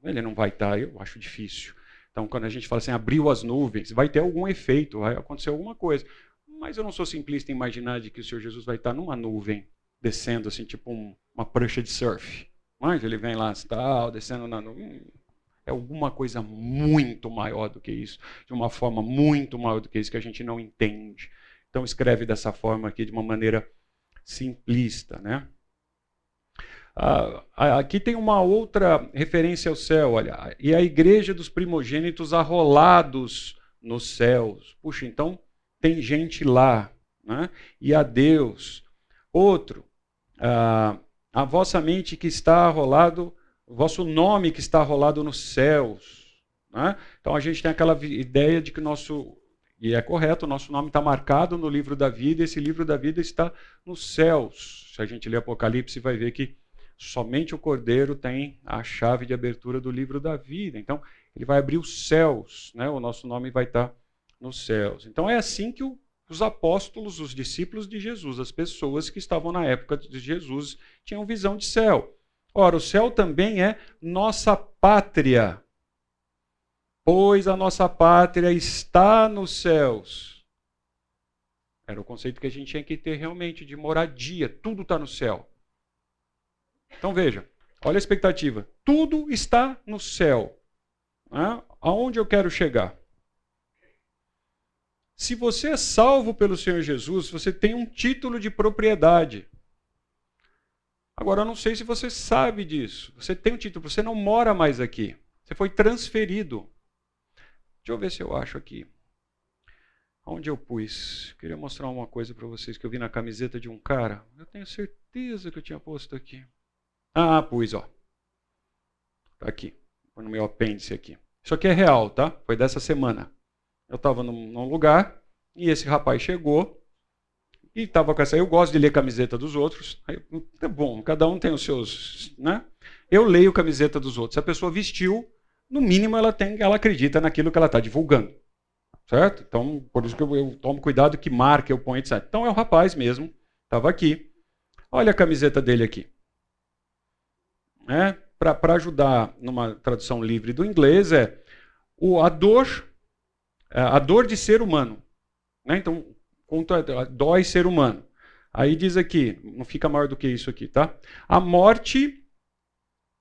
Ele não vai estar, eu acho difícil. Então, quando a gente fala assim, abriu as nuvens, vai ter algum efeito, vai acontecer alguma coisa. Mas eu não sou simplista em imaginar de que o Senhor Jesus vai estar numa nuvem, descendo assim, tipo uma prancha de surf. Mas ele vem lá, tal, descendo na nuvem. É alguma coisa muito maior do que isso, de uma forma muito maior do que isso, que a gente não entende. Então escreve dessa forma aqui, de uma maneira simplista, né? Aqui tem uma outra referência ao céu, olha. E a igreja dos primogênitos arrolados nos céus. Puxa, então tem gente lá, né? E a Deus. Outro, a vossa mente que está arrolado, o vosso nome que está arrolado nos céus. Né? Então a gente tem aquela ideia de que e é correto, o nosso nome está marcado no livro da vida, e esse livro da vida está nos céus. Se a gente ler Apocalipse, vai ver que somente o Cordeiro tem a chave de abertura do livro da vida. Então ele vai abrir os céus, né? O nosso nome vai estar nos céus. Então é assim que os apóstolos, os discípulos de Jesus, as pessoas que estavam na época de Jesus, tinham visão de céu. Ora, o céu também é nossa pátria, pois a nossa pátria está nos céus. Era o conceito que a gente tinha que ter realmente de moradia, tudo está no céu. Então veja, olha a expectativa, tudo está no céu. Né? Aonde eu quero chegar? Se você é salvo pelo Senhor Jesus, você tem um título de propriedade. Agora, eu não sei se você sabe disso. Você tem um título, você não mora mais aqui. Você foi transferido. Deixa eu ver se eu acho aqui. Onde eu pus? Queria mostrar uma coisa para vocês que eu vi na camiseta de um cara. Eu tenho certeza que eu tinha posto aqui. Ah, pus, ó. Tá aqui. Foi no meu apêndice aqui. Isso aqui é real, tá? Foi dessa semana. Eu estava num lugar e esse rapaz chegou e estava com essa... Eu gosto de ler camiseta dos outros. Aí, é bom, cada um tem os seus... Né? Eu leio camiseta dos outros. Se a pessoa vestiu, no mínimo ela acredita naquilo que ela está divulgando. Certo? Então, por isso que eu tomo cuidado que marca, eu ponho, etc. Então é o rapaz mesmo, estava aqui. Olha a camiseta dele aqui. Para ajudar numa tradução livre do inglês, a dor de ser humano. Né? Então, dói ser humano. Aí diz aqui, não fica maior do que isso aqui, tá? A morte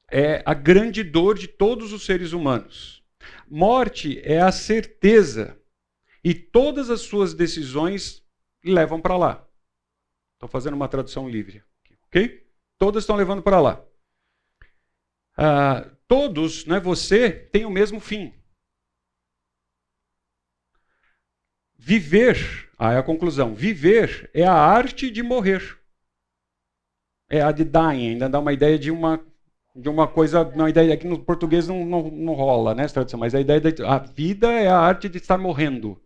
é a grande dor de todos os seres humanos. Morte é a certeza e todas as suas decisões levam para lá. Estou fazendo uma tradução livre, ok? Todas estão levando para lá. Todos, né, você tem o mesmo fim. Viver, é a conclusão, viver é a arte de morrer. É a de dying, ainda dá uma ideia de uma coisa, uma ideia que no português não rola, né, essa tradução, mas a ideia a vida é a arte de estar morrendo,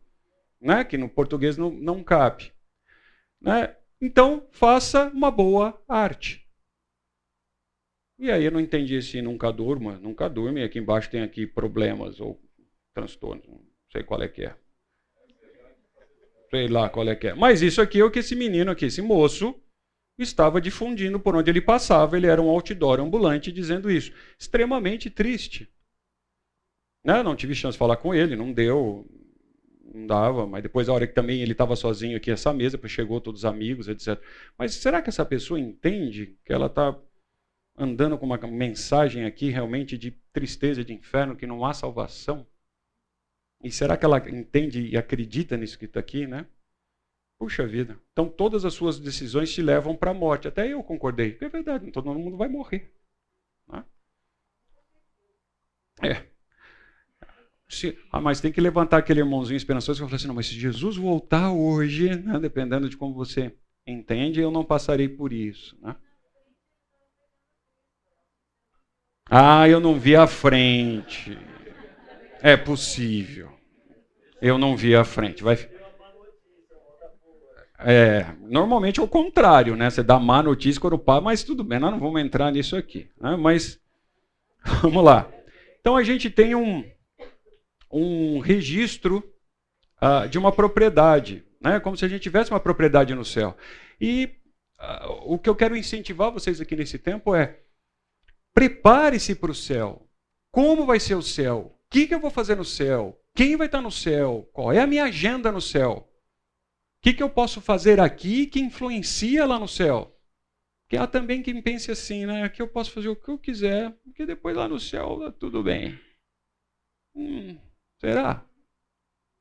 né, que no português não cabe. Né? Então, faça uma boa arte. E aí eu não entendi esse nunca durma, aqui embaixo tem aqui problemas ou transtornos, não sei qual é que é. Sei lá qual é que é. Mas isso aqui é o que esse menino aqui, esse moço, estava difundindo por onde ele passava. Ele era um outdoor ambulante dizendo isso. Extremamente triste. Né? Não tive chance de falar com ele, não deu, não dava. Mas depois, a hora que também ele estava sozinho aqui nessa mesa, depois chegou todos os amigos, etc. Mas será que essa pessoa entende que ela está andando com uma mensagem aqui realmente de tristeza, de inferno, que não há salvação? E será que ela entende e acredita nisso que está aqui, né? Puxa vida. Então todas as suas decisões te levam para a morte. Até eu concordei. É verdade, todo mundo vai morrer. Né? Mas tem que levantar aquele irmãozinho esperançoso que fala assim, não, mas se Jesus voltar hoje, né, dependendo de como você entende, eu não passarei por isso. Né? Ah, eu não vi a frente. É possível. Eu não vi a frente. Normalmente é o contrário, né? Você dá má notícia quando pá, mas tudo bem, nós não vamos entrar nisso aqui. Né? Mas, vamos lá. Então a gente tem um registro de uma propriedade, né? Como se a gente tivesse uma propriedade no céu. E o que eu quero incentivar vocês aqui nesse tempo é: prepare-se para o céu. Como vai ser o céu? O que eu vou fazer no céu? Quem vai estar no céu? Qual é a minha agenda no céu? O que eu posso fazer aqui que influencia lá no céu? Porque há também quem pense assim, né? Que eu posso fazer o que eu quiser, porque depois lá no céu tá tudo bem. Será?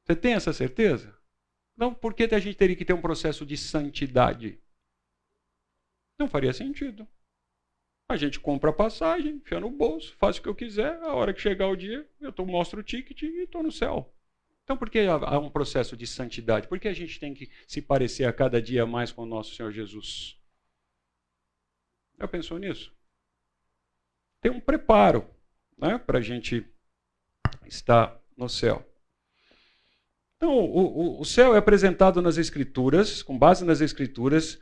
Você tem essa certeza? Então, por que a gente teria que ter um processo de santidade? Não faria sentido. A gente compra a passagem, enfia no bolso, faz o que eu quiser, a hora que chegar o dia, eu mostro o ticket e estou no céu. Então, por que há um processo de santidade? Por que a gente tem que se parecer a cada dia mais com o nosso Senhor Jesus? Já pensou nisso? Tem um preparo, né, para a gente estar no céu. Então, o céu é apresentado nas Escrituras, com base nas Escrituras,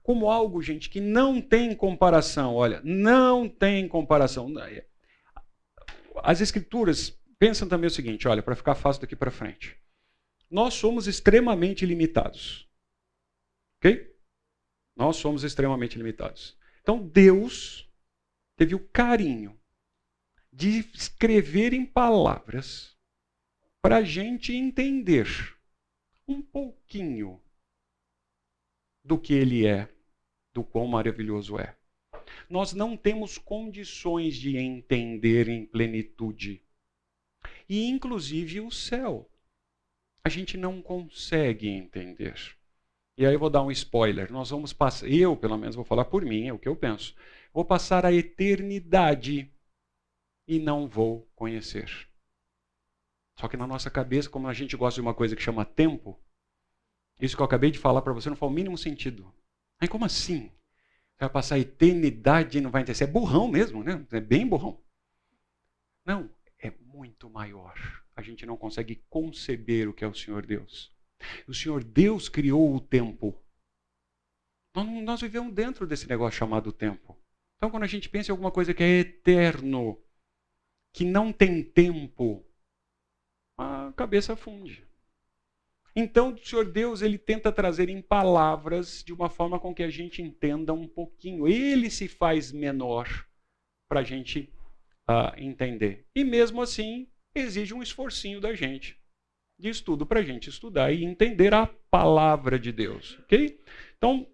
como algo, gente, que não tem comparação. Olha, não tem comparação. As Escrituras pensam também o seguinte, olha, para ficar fácil daqui para frente. Nós somos extremamente limitados. Ok? Nós somos extremamente limitados. Então, Deus teve o carinho de escrever em palavras para a gente entender um pouquinho do que Ele é, do quão maravilhoso é. Nós não temos condições de entender em plenitude. E, inclusive, o céu. A gente não consegue entender. E aí eu vou dar um spoiler. Nós vamos passar, eu, pelo menos, vou falar por mim, é o que eu penso. Vou passar a eternidade e não vou conhecer. Só que na nossa cabeça, como a gente gosta de uma coisa que chama tempo, isso que eu acabei de falar para você não faz o mínimo sentido. Aí como assim? Vai passar a eternidade e não vai entender? Você é burrão mesmo, né? É bem burrão. Não, é muito maior. A gente não consegue conceber o que é o Senhor Deus. O Senhor Deus criou o tempo. Nós vivemos dentro desse negócio chamado tempo. Então, quando a gente pensa em alguma coisa que é eterno, que não tem tempo, a cabeça funde. Então, o Senhor Deus, ele tenta trazer em palavras de uma forma com que a gente entenda um pouquinho. Ele se faz menor para a gente entender. E mesmo assim, exige um esforcinho da gente de estudo para a gente estudar e entender a palavra de Deus. Ok? Então,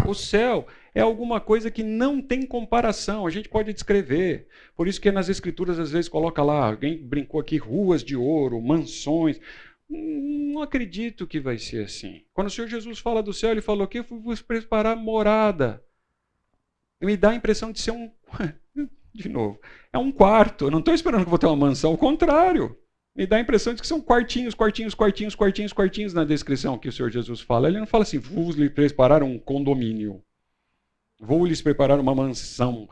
o céu é alguma coisa que não tem comparação, a gente pode descrever. Por isso que nas Escrituras às vezes coloca lá, alguém brincou aqui, ruas de ouro, mansões. Não acredito que vai ser assim. Quando o Senhor Jesus fala do céu, ele falou que eu vou preparar morada. Me dá a impressão de ser de novo, é um quarto. Eu não estou esperando que eu vou ter uma mansão, ao contrário. Me dá a impressão de que são quartinhos na descrição que o Senhor Jesus fala. Ele não fala assim, vou lhe preparar um condomínio, vou lhes preparar uma mansão,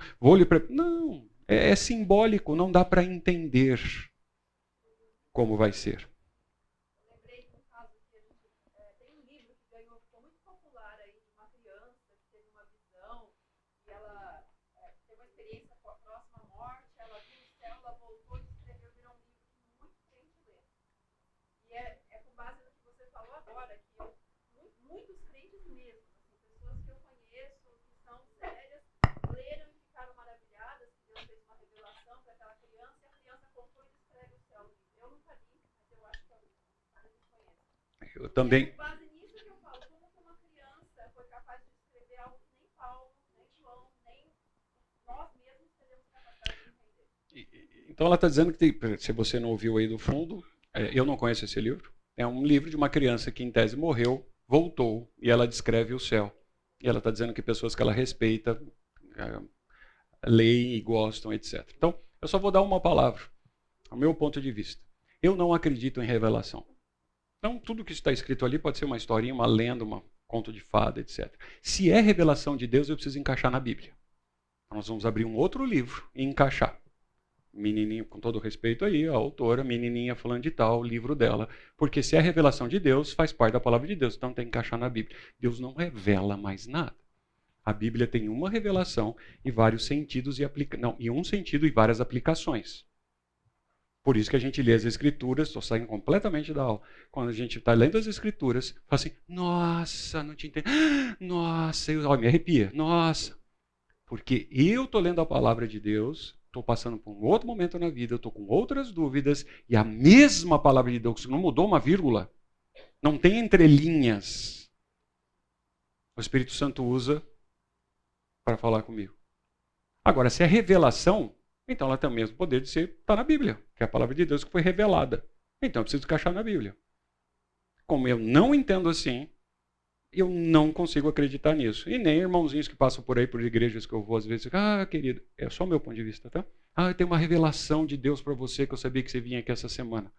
Não, é simbólico, não dá para entender como vai ser. Eu lembrei de um caso que a gente tem um livro que ficou muito popular aí, de uma criança que teve uma visão e ela teve uma experiência próxima à morte, ela viu o céu, ela voltou e escreveu, virou um livro que muito crente lê. E é com base no que você falou agora, que muitos crentes mesmo, assim, pessoas que eu conheço, que são sérias, leram e ficaram maravilhadas, que Deus fez uma revelação para aquela criança, e a criança contou e descreve o céu. Eu nunca li, mas eu acho que a gente conhece. Eu também. É com base nisso que eu falo, como que uma criança foi capaz de escrever algo que nem Paulo, nem João, nem nós mesmos teremos capacidade de entender. Então ela está dizendo que, se você não ouviu aí do fundo, eu não conheço esse livro. É um livro de uma criança que em tese morreu, voltou, e ela descreve o céu. E ela está dizendo que pessoas que ela respeita, leem e gostam, etc. Então, eu só vou dar uma palavra, ao meu ponto de vista. Eu não acredito em revelação. Então, tudo que está escrito ali pode ser uma historinha, uma lenda, uma conto de fada, etc. Se é revelação de Deus, eu preciso encaixar na Bíblia. Então, nós vamos abrir um outro livro e encaixar. Menininha, com todo respeito aí, a autora, menininha falando de tal, o livro dela. Porque se é revelação de Deus, faz parte da palavra de Deus, então tem que encaixar na Bíblia. Deus não revela mais nada. A Bíblia tem uma revelação e vários sentidos e um sentido e várias aplicações. Por isso que a gente lê as Escrituras, estou saindo completamente da aula. Quando a gente está lendo as Escrituras, fala assim, nossa, não te entendo. Nossa, me arrepia. Nossa. Porque eu estou lendo a palavra de Deus, estou passando por um outro momento na vida, estou com outras dúvidas, e a mesma palavra de Deus, não mudou uma vírgula, não tem entrelinhas. O Espírito Santo usa para falar comigo. Agora, se é revelação, então ela tem o mesmo poder de ser, está na Bíblia, que é a palavra de Deus que foi revelada. Então eu preciso encaixar na Bíblia. Como eu não entendo assim, eu não consigo acreditar nisso. E nem irmãozinhos que passam por aí, por igrejas que eu vou às vezes, querido, é só o meu ponto de vista, tá? Eu tenho uma revelação de Deus para você que eu sabia que você vinha aqui essa semana.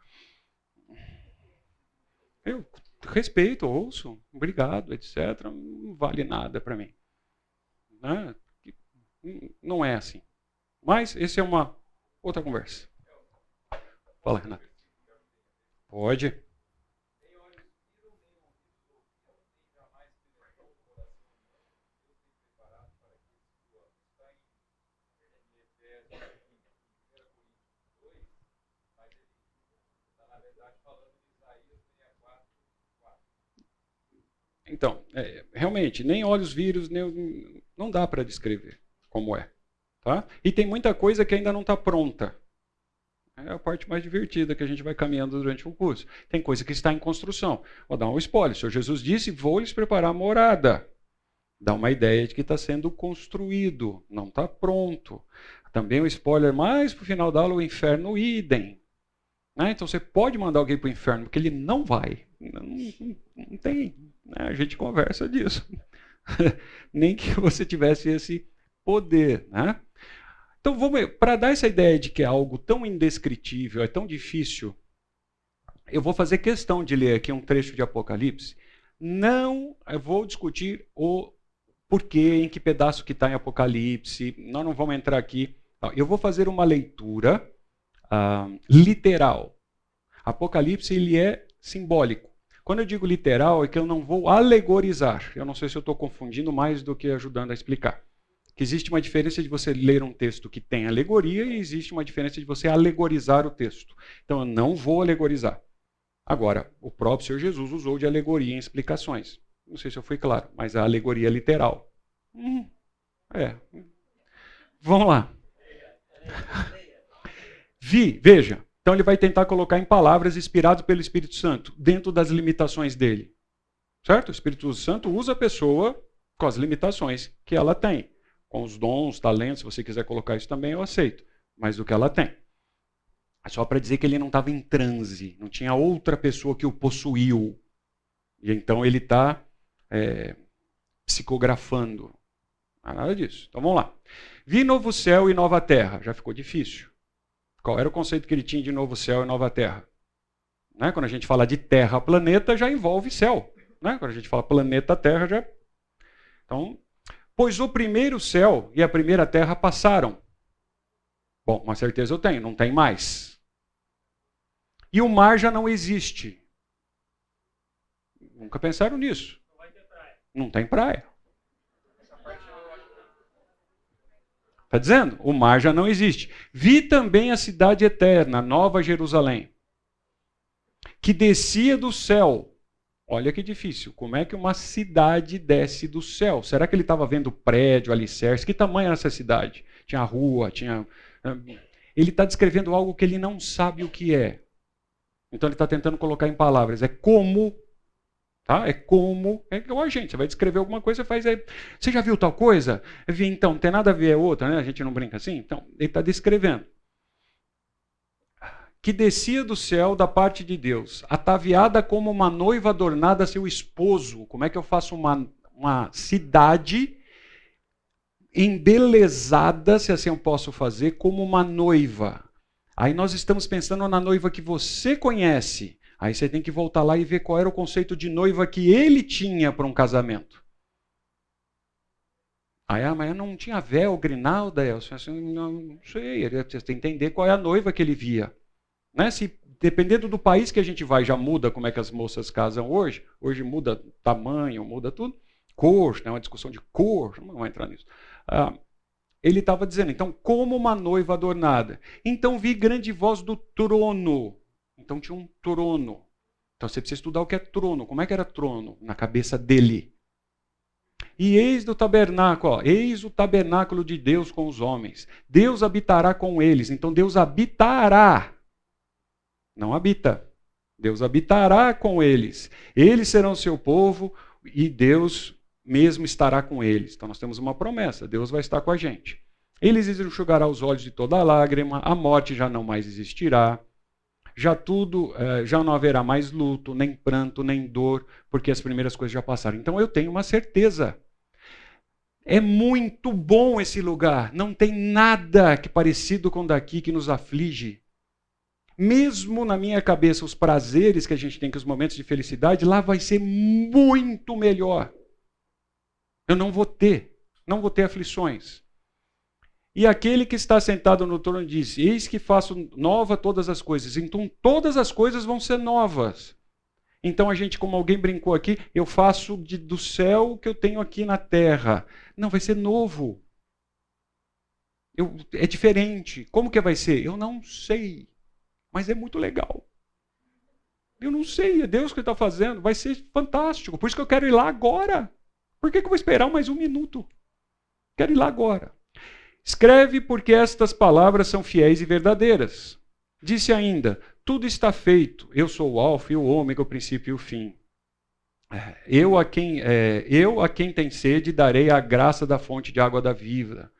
Eu respeito, ouço, obrigado, etc. Não vale nada para mim. Não é assim. Mas essa é uma outra conversa. Fala, Renato. Pode. Então, realmente, nem olhos vírus, não dá para descrever como é. Tá? E tem muita coisa que ainda não está pronta. É a parte mais divertida que a gente vai caminhando durante um curso. Tem coisa que está em construção. Vou dar um spoiler. O Senhor Jesus disse, vou lhes preparar morada. Dá uma ideia de que está sendo construído, não está pronto. Também um spoiler mais para o final da aula, o inferno idem. Então você pode mandar alguém para o inferno, porque ele não vai. Não tem. A gente conversa disso. Nem que você tivesse esse poder. Então, para dar essa ideia de que é algo tão indescritível, é tão difícil, eu vou fazer questão de ler aqui um trecho de Apocalipse. Eu vou discutir o porquê, em que pedaço que está em Apocalipse, nós não vamos entrar aqui. Eu vou fazer uma leitura literal. Apocalipse ele é simbólico. Quando eu digo literal, é que eu não vou alegorizar. Eu não sei se eu estou confundindo mais do que ajudando a explicar. Que existe uma diferença de você ler um texto que tem alegoria e existe uma diferença de você alegorizar o texto. Então eu não vou alegorizar. Agora, o próprio Senhor Jesus usou de alegoria em explicações. Não sei se eu fui claro, mas a alegoria é literal. Vamos lá. Veja. Então ele vai tentar colocar em palavras inspiradas pelo Espírito Santo, dentro das limitações dele. Certo? O Espírito Santo usa a pessoa com as limitações que ela tem. Com os dons, talentos, se você quiser colocar isso também, eu aceito. Mas do que ela tem. É só para dizer que ele não estava em transe, não tinha outra pessoa que o possuiu. E então ele está psicografando. Não é nada disso. Então vamos lá. Vi novo céu e nova terra. Já ficou difícil. Qual era o conceito que ele tinha de novo céu e nova terra? Quando a gente fala de terra, planeta, já envolve céu. Quando a gente fala planeta, terra, já... Então, pois o primeiro céu e a primeira terra passaram. Bom, uma certeza eu tenho, não tem mais. E o mar já não existe. Nunca pensaram nisso. Não vai ter praia. Não tem praia. Está dizendo? O mar já não existe. Vi também a cidade eterna, Nova Jerusalém, que descia do céu. Olha que difícil. Como é que uma cidade desce do céu? Será que ele estava vendo prédio, alicerce? Que tamanho era essa cidade? Tinha rua, tinha... Ele está descrevendo algo que ele não sabe o que é. Então ele está tentando colocar em palavras. É como... Tá? É como, é igual a gente, você vai descrever alguma coisa, faz aí. Você já viu tal coisa? Eu vi, então, não tem nada a ver, é outra, né? A gente não brinca assim? Então, ele está descrevendo. Que descia do céu da parte de Deus, ataviada como uma noiva adornada a seu esposo. Como é que eu faço uma cidade embelezada, se assim eu posso fazer, como uma noiva? Aí nós estamos pensando na noiva que você conhece. Aí você tem que voltar lá e ver qual era o conceito de noiva que ele tinha para um casamento. Aí, mas eu não tinha véu, grinalda, Elcio. Assim, não sei, você tem que entender qual é a noiva que ele via. Né? Se, dependendo do país que a gente vai, já muda como é que as moças casam hoje. Hoje muda tamanho, muda tudo. Cor, né? Uma discussão de cor, não vou entrar nisso. Ele estava dizendo, então, como uma noiva adornada. Então vi grande voz do trono. Então tinha um trono. Então você precisa estudar o que é trono. Como é que era trono na cabeça dele? E eis do tabernáculo, ó, eis o tabernáculo de Deus com os homens. Deus habitará com eles. Então Deus habitará. Não habita. Deus habitará com eles. Eles serão seu povo e Deus mesmo estará com eles. Então nós temos uma promessa. Deus vai estar com a gente. Eles enxugará os olhos de toda lágrima. A morte já não mais existirá. Já não haverá mais luto, nem pranto, nem dor, porque as primeiras coisas já passaram. Então eu tenho uma certeza. É muito bom esse lugar. Não tem nada que parecido com daqui que nos aflige. Mesmo na minha cabeça, os prazeres que a gente tem, que os momentos de felicidade, lá vai ser muito melhor. Eu não vou ter aflições. E aquele que está sentado no trono diz, eis que faço nova todas as coisas. Então todas as coisas vão ser novas. Então a gente, como alguém brincou aqui, eu faço do céu o que eu tenho aqui na terra. Não, vai ser novo. É diferente. Como que vai ser? Eu não sei. Mas é muito legal. Eu não sei, é Deus que está fazendo. Vai ser fantástico. Por isso que eu quero ir lá agora. Por que eu vou esperar mais um minuto? Quero ir lá agora. Escreve porque estas palavras são fiéis e verdadeiras. Disse ainda, tudo está feito. Eu sou o alfa e o ômega, o princípio e o fim. Eu a quem tem sede darei a graça da fonte de água da vida.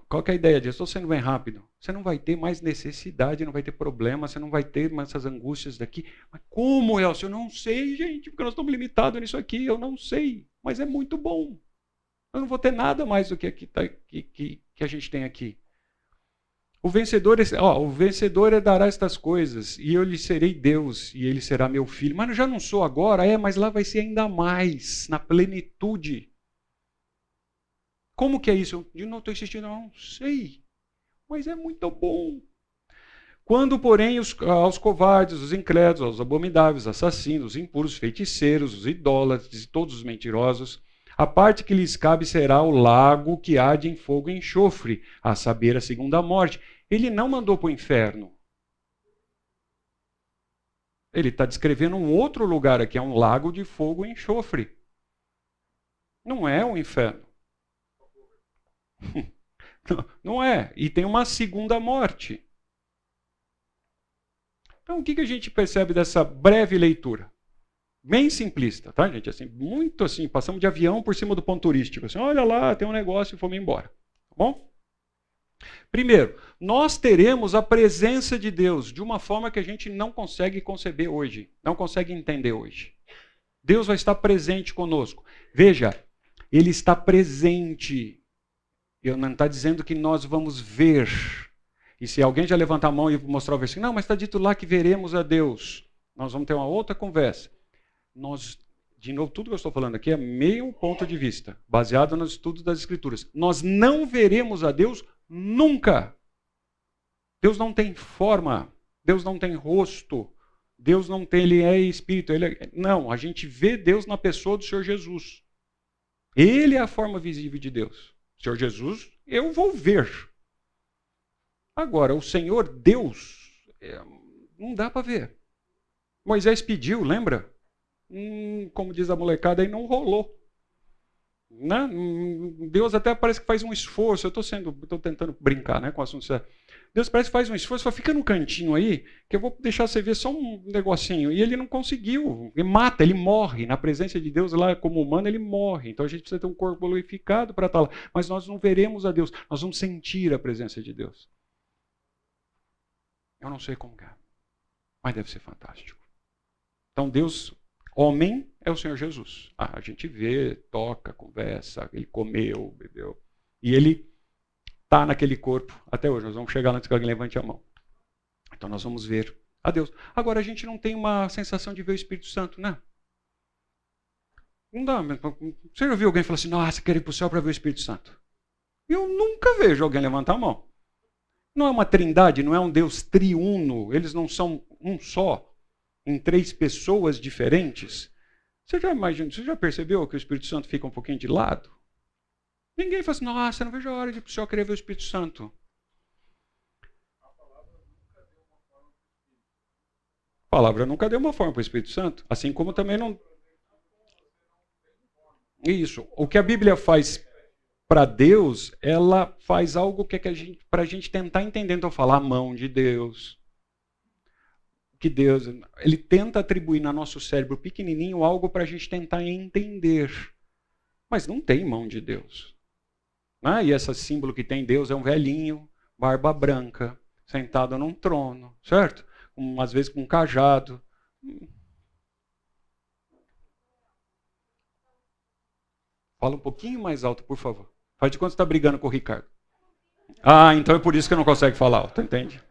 Qual que é a ideia disso? Estou sendo bem rápido. Você não vai ter mais necessidade, não vai ter problema, você não vai ter mais essas angústias daqui. Mas como, Elcio? Eu não sei, gente, porque nós estamos limitados nisso aqui. Eu não sei, mas é muito bom. Eu não vou ter nada mais do que a gente tem aqui. O vencedor dará estas coisas, e eu lhe serei Deus, e ele será meu filho. Mas eu já não sou agora, mas lá vai ser ainda mais, na plenitude. Como que é isso? Eu não estou insistindo, não sei. Mas é muito bom. Quando, porém, aos covardes, os incrédulos, aos abomináveis, assassinos, os impuros, feiticeiros, os idólatras e todos os mentirosos, a parte que lhes cabe será o lago que arde em fogo e enxofre, a saber, a segunda morte. Ele não mandou para o inferno. Ele está descrevendo um outro lugar aqui, é um lago de fogo e enxofre. Não é o inferno. Não é. E tem uma segunda morte. Então, o que a gente percebe dessa breve leitura? Bem simplista, tá, gente? Assim, muito assim, passamos de avião por cima do ponto turístico. Assim, olha lá, tem um negócio e fomos embora. Tá bom? Primeiro, nós teremos a presença de Deus de uma forma que a gente não consegue conceber hoje, não consegue entender hoje. Deus vai estar presente conosco. Veja, Ele está presente. Ele não está dizendo que nós vamos ver. E se alguém já levantar a mão e mostrar o versículo, não, mas está dito lá que veremos a Deus. Nós vamos ter uma outra conversa. De novo, tudo que eu estou falando aqui é meu ponto de vista, baseado nos estudos das Escrituras. Nós não veremos a Deus nunca. Deus não tem forma, Deus não tem rosto, Deus não tem, Ele é Espírito. Não, a gente vê Deus na pessoa do Senhor Jesus. Ele é a forma visível de Deus. Senhor Jesus, eu vou ver. Agora, o Senhor Deus, não dá para ver. Moisés pediu, lembra? Como diz a molecada, aí não rolou. Né? Deus até parece que faz um esforço. Eu estou tentando brincar, né, com o assunto certo. Deus parece que faz um esforço, fala, fica no cantinho aí, que eu vou deixar você ver só um negocinho. E ele não conseguiu. Ele mata, ele morre. Na presença de Deus, lá como humano, ele morre. Então a gente precisa ter um corpo glorificado para estar lá. Mas nós não veremos a Deus, nós vamos sentir a presença de Deus. Eu não sei como é, mas deve ser fantástico. Então Deus, homem, é o Senhor Jesus. A gente vê, toca, conversa, ele comeu, bebeu. E ele está naquele corpo até hoje. Nós vamos chegar antes que alguém levante a mão. Então nós vamos ver a Deus. Agora, a gente não tem uma sensação de ver o Espírito Santo, né? Não dá. Você já viu alguém falar assim, nossa, quero ir para o céu para ver o Espírito Santo? Eu nunca vejo alguém levantar a mão. Não é uma trindade, não é um Deus triuno, eles não são um só, em 3 pessoas diferentes. Você já percebeu que o Espírito Santo fica um pouquinho de lado? Ninguém fala assim, nossa, eu não vejo a hora de o senhor querer ver o Espírito Santo. A palavra nunca deu uma forma para o Espírito Santo, assim como também não... Isso, o que a Bíblia faz para Deus, ela faz algo que é para a gente tentar entender. Então, falar a mão de Deus. Que Deus, ele tenta atribuir no nosso cérebro pequenininho algo para a gente tentar entender. Mas não tem mão de Deus. E esse símbolo que tem Deus é um velhinho, barba branca, sentado num trono, certo? Às vezes com um cajado. Fala um pouquinho mais alto, por favor. Faz de conta que você está brigando com o Ricardo. Ah, então é por isso que não consegue falar alto, entende?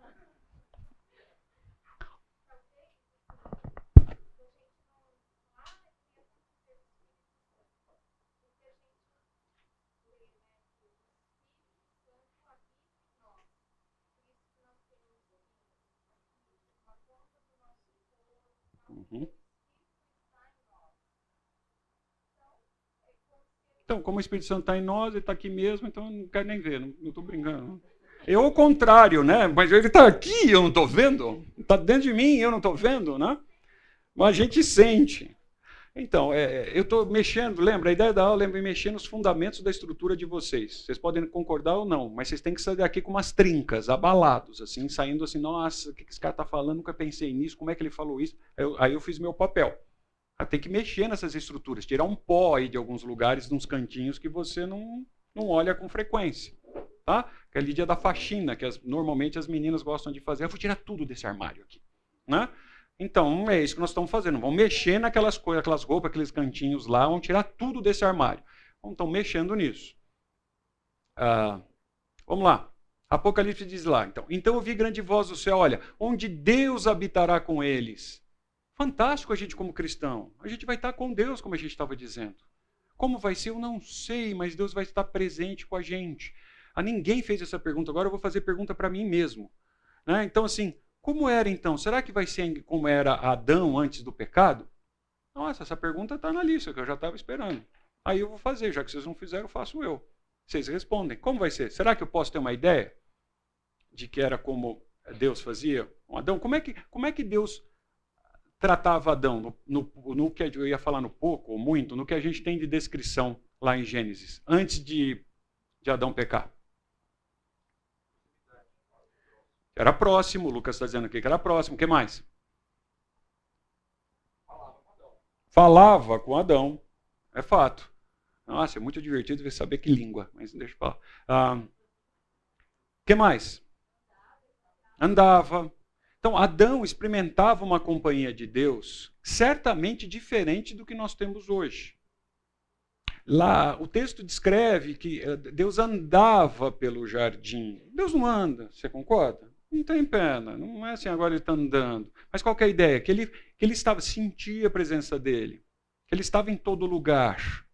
Uhum. Então, como o Espírito Santo está em nós, ele está aqui mesmo, então eu não quero nem ver, não estou brincando. Eu, ao contrário, né? Mas ele está aqui, eu não estou vendo. Está dentro de mim, eu não estou vendo, né? Mas a gente sente. Então, eu estou mexendo, lembra? A ideia da aula é mexer nos fundamentos da estrutura de vocês. Vocês podem concordar ou não, mas vocês têm que sair daqui com umas trincas, abalados, assim, saindo assim, nossa, o que esse cara está falando? Nunca pensei nisso, como é que ele falou isso? Aí eu fiz meu papel. Tem que mexer nessas estruturas, tirar um pó aí de alguns lugares, de uns cantinhos que você não olha com frequência. Tá? Aquele dia da faxina, que normalmente as meninas gostam de fazer. Eu vou tirar tudo desse armário aqui. Né? Então, é isso que nós estamos fazendo. Vamos mexer naquelas coisas, aquelas roupas, aqueles cantinhos lá, vamos tirar tudo desse armário. Então, mexendo nisso. Vamos lá. Apocalipse diz lá. Então eu vi grande voz do céu, olha, onde Deus habitará com eles. Fantástico a gente como cristão. A gente vai estar com Deus, como a gente estava dizendo. Como vai ser? Eu não sei, mas Deus vai estar presente com a gente. Ninguém fez essa pergunta, agora eu vou fazer pergunta para mim mesmo. Né? Então, assim, como era então? Será que vai ser como era Adão antes do pecado? Nossa, essa pergunta está na lista, que eu já estava esperando. Aí eu vou fazer, já que vocês não fizeram, faço eu. Vocês respondem. Como vai ser? Será que eu posso ter uma ideia de que era como Deus fazia com Adão? Como é que Deus tratava Adão, no que eu ia falar no pouco ou muito, no que a gente tem de descrição lá em Gênesis, antes de Adão pecar? Era próximo, o Lucas está dizendo aqui que era próximo, o que mais? Falava com Adão, é fato. Nossa, é muito divertido saber que língua, mas deixa eu falar. O que mais? Andava. Então, Adão experimentava uma companhia de Deus certamente diferente do que nós temos hoje. Lá, o texto descreve que Deus andava pelo jardim. Deus não anda, você concorda? Não tem pena, não é assim, agora ele está andando. Mas qual que é a ideia? Que ele sentia a presença dele, que ele estava em todo lugar.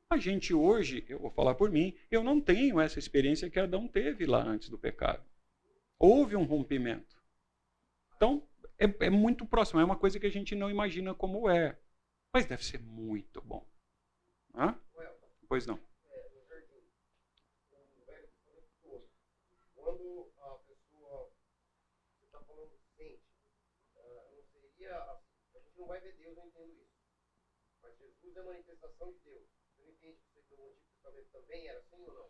A gente hoje, eu vou falar por mim, eu não tenho essa experiência que Adão teve lá antes do pecado. Houve um rompimento. Então, é muito próximo, é uma coisa que a gente não imagina como é. Mas deve ser muito bom. Hã? Pois não. Quando a pessoa está falando sente, não seria. A gente não vai ver Deus, eu entendo isso. Mas Jesus é a manifestação de Deus. Você não entende que o Antigo Testamento também era assim ou não?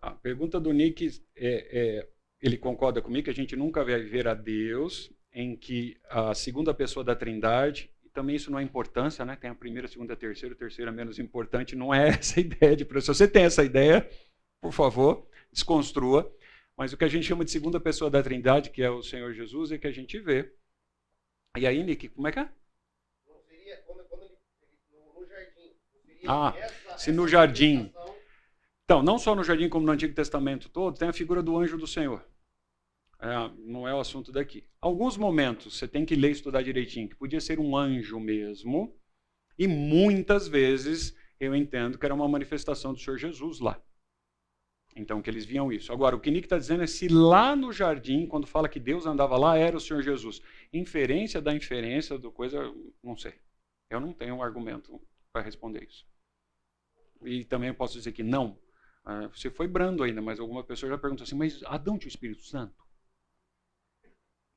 A pergunta do Nick, ele concorda comigo que a gente nunca vai ver a Deus, em que a segunda pessoa da Trindade, e também isso não é importância, né? Tem a primeira, a segunda, a terceira menos importante, não é essa a ideia de... Se você tem essa ideia, por favor, desconstrua. Mas o que a gente chama de segunda pessoa da Trindade, que é o Senhor Jesus, é que a gente vê. E aí, Nick, como é que é? Não seria, quando ele no jardim, não seria se no jardim... Então, não só no jardim, como no Antigo Testamento todo, tem a figura do anjo do Senhor. Não é o assunto daqui. Alguns momentos você tem que ler e estudar direitinho, que podia ser um anjo mesmo, e muitas vezes eu entendo que era uma manifestação do Senhor Jesus lá. Então, que eles viam isso. Agora, o que Nick está dizendo é se lá no jardim, quando fala que Deus andava lá, era o Senhor Jesus. Inferência da inferência do coisa, não sei. Eu não tenho um argumento para responder isso. E também eu posso dizer que não. Você foi brando ainda, mas alguma pessoa já perguntou assim, mas Adão tinha o Espírito Santo?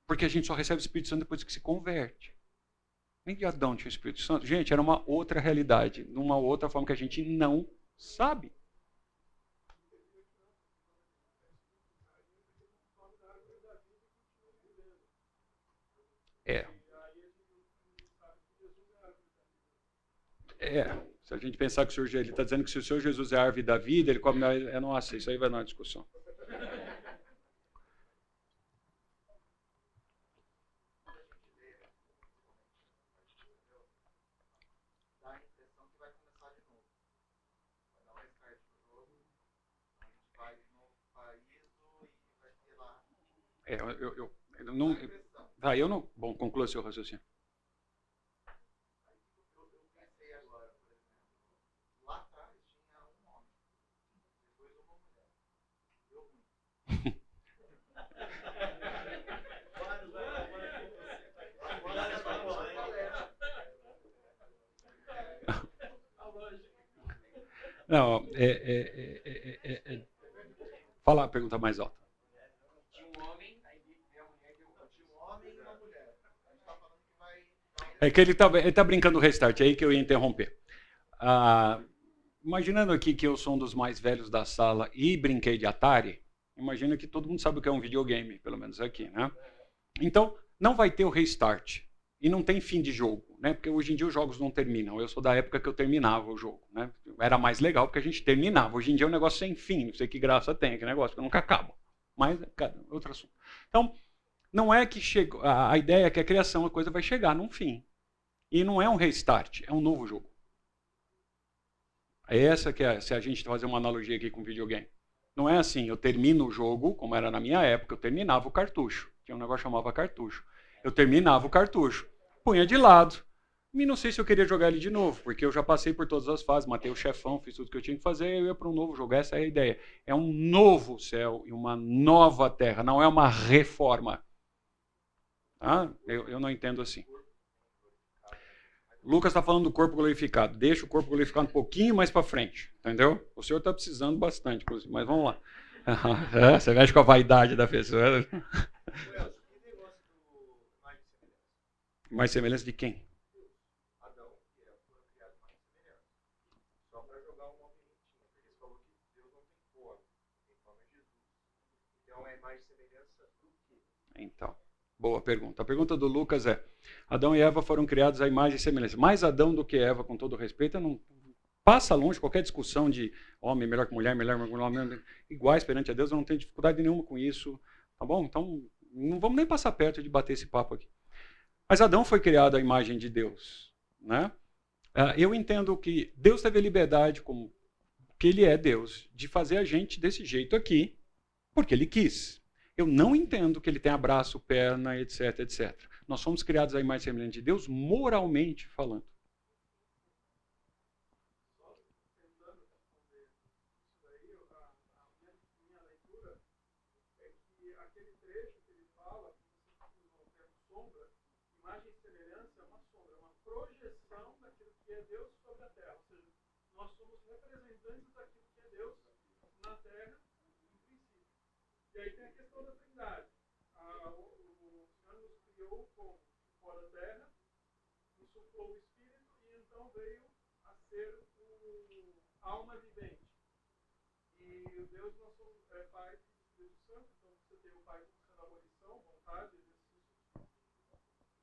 Porque a gente só recebe o Espírito Santo depois que se converte. Nem de Adão tinha o Espírito Santo. Gente, era uma outra realidade, de uma outra forma que a gente não sabe. Se a gente pensar que o Senhor, ele está dizendo que se o Senhor Jesus é a árvore da vida, ele come... Nossa, isso aí vai na discussão. Eu não... Bom, conclua seu raciocínio. Não, fala a pergunta mais alta. Tinha um homem, aí veio a mulher, tinha um homem e uma mulher. A gente está falando que vai... É que ele tá brincando o restart, é aí que eu ia interromper. Imaginando aqui que eu sou um dos mais velhos da sala e brinquei de Atari, imagina que todo mundo sabe o que é um videogame, pelo menos aqui, né? Então, não vai ter o restart. E não tem fim de jogo, né? Porque hoje em dia os jogos não terminam. Eu sou da época que eu terminava o jogo, né? Era mais legal porque a gente terminava. Hoje em dia é um negócio sem fim. Não sei que graça tem, que negócio que nunca acaba. Mas, outro assunto. Então, não é que chegou... A ideia é que a criação, a coisa vai chegar num fim. E não é um restart, é um novo jogo. Essa que é, se a gente fazer uma analogia aqui com videogame. Não é assim, eu termino o jogo, como era na minha época, eu terminava o cartucho. Tinha um negócio que chamava cartucho. Eu terminava o cartucho, punha de lado, e não sei se eu queria jogar ele de novo, porque eu já passei por todas as fases, matei o chefão, fiz tudo que eu tinha que fazer, eu ia para um novo jogo. Essa é a ideia. É um novo céu e uma nova terra, não é uma reforma. Tá? Eu não entendo assim. Lucas está falando do corpo glorificado. Deixa o corpo glorificado um pouquinho mais para frente, entendeu? O senhor está precisando bastante, inclusive, mas vamos lá. Você mexe com a vaidade da pessoa. Mais semelhança de quem? Adão e Eva foram criados mais semelhantes. Só para jogar uma pimentinha, porque você falou que Deus não tem forma, tem forma de Jesus. Então é mais semelhança do que? Então, boa pergunta. A pergunta do Lucas é: Adão e Eva foram criados à imagem e semelhança. Mais Adão do que Eva, com todo respeito, não passa longe qualquer discussão de homem melhor que mulher, melhor que mulher, iguais perante a Deus. Eu não tenho dificuldade nenhuma com isso, tá bom? Então, não vamos nem passar perto de bater esse papo aqui. Mas Adão foi criado à imagem de Deus, né? Eu entendo que Deus teve a liberdade, como que Ele é Deus, de fazer a gente desse jeito aqui, porque Ele quis. Eu não entendo que Ele tenha braço, perna, etc, etc. Nós somos criados à imagem e semelhança de Deus, moralmente falando. Imagem e semelhança é uma sombra, uma projeção daquilo que é Deus sobre a terra. Ou seja, nós somos representantes daquilo que é Deus na terra, em princípio. E aí tem a questão da Trindade. O Senhor nos criou com o pó da terra, nos soprou o Espírito e então veio a ser a alma vivente. E o Deus nosso Pai, Filho e Espírito Santo, então você tem o Pai como sendo a abolição, vontade,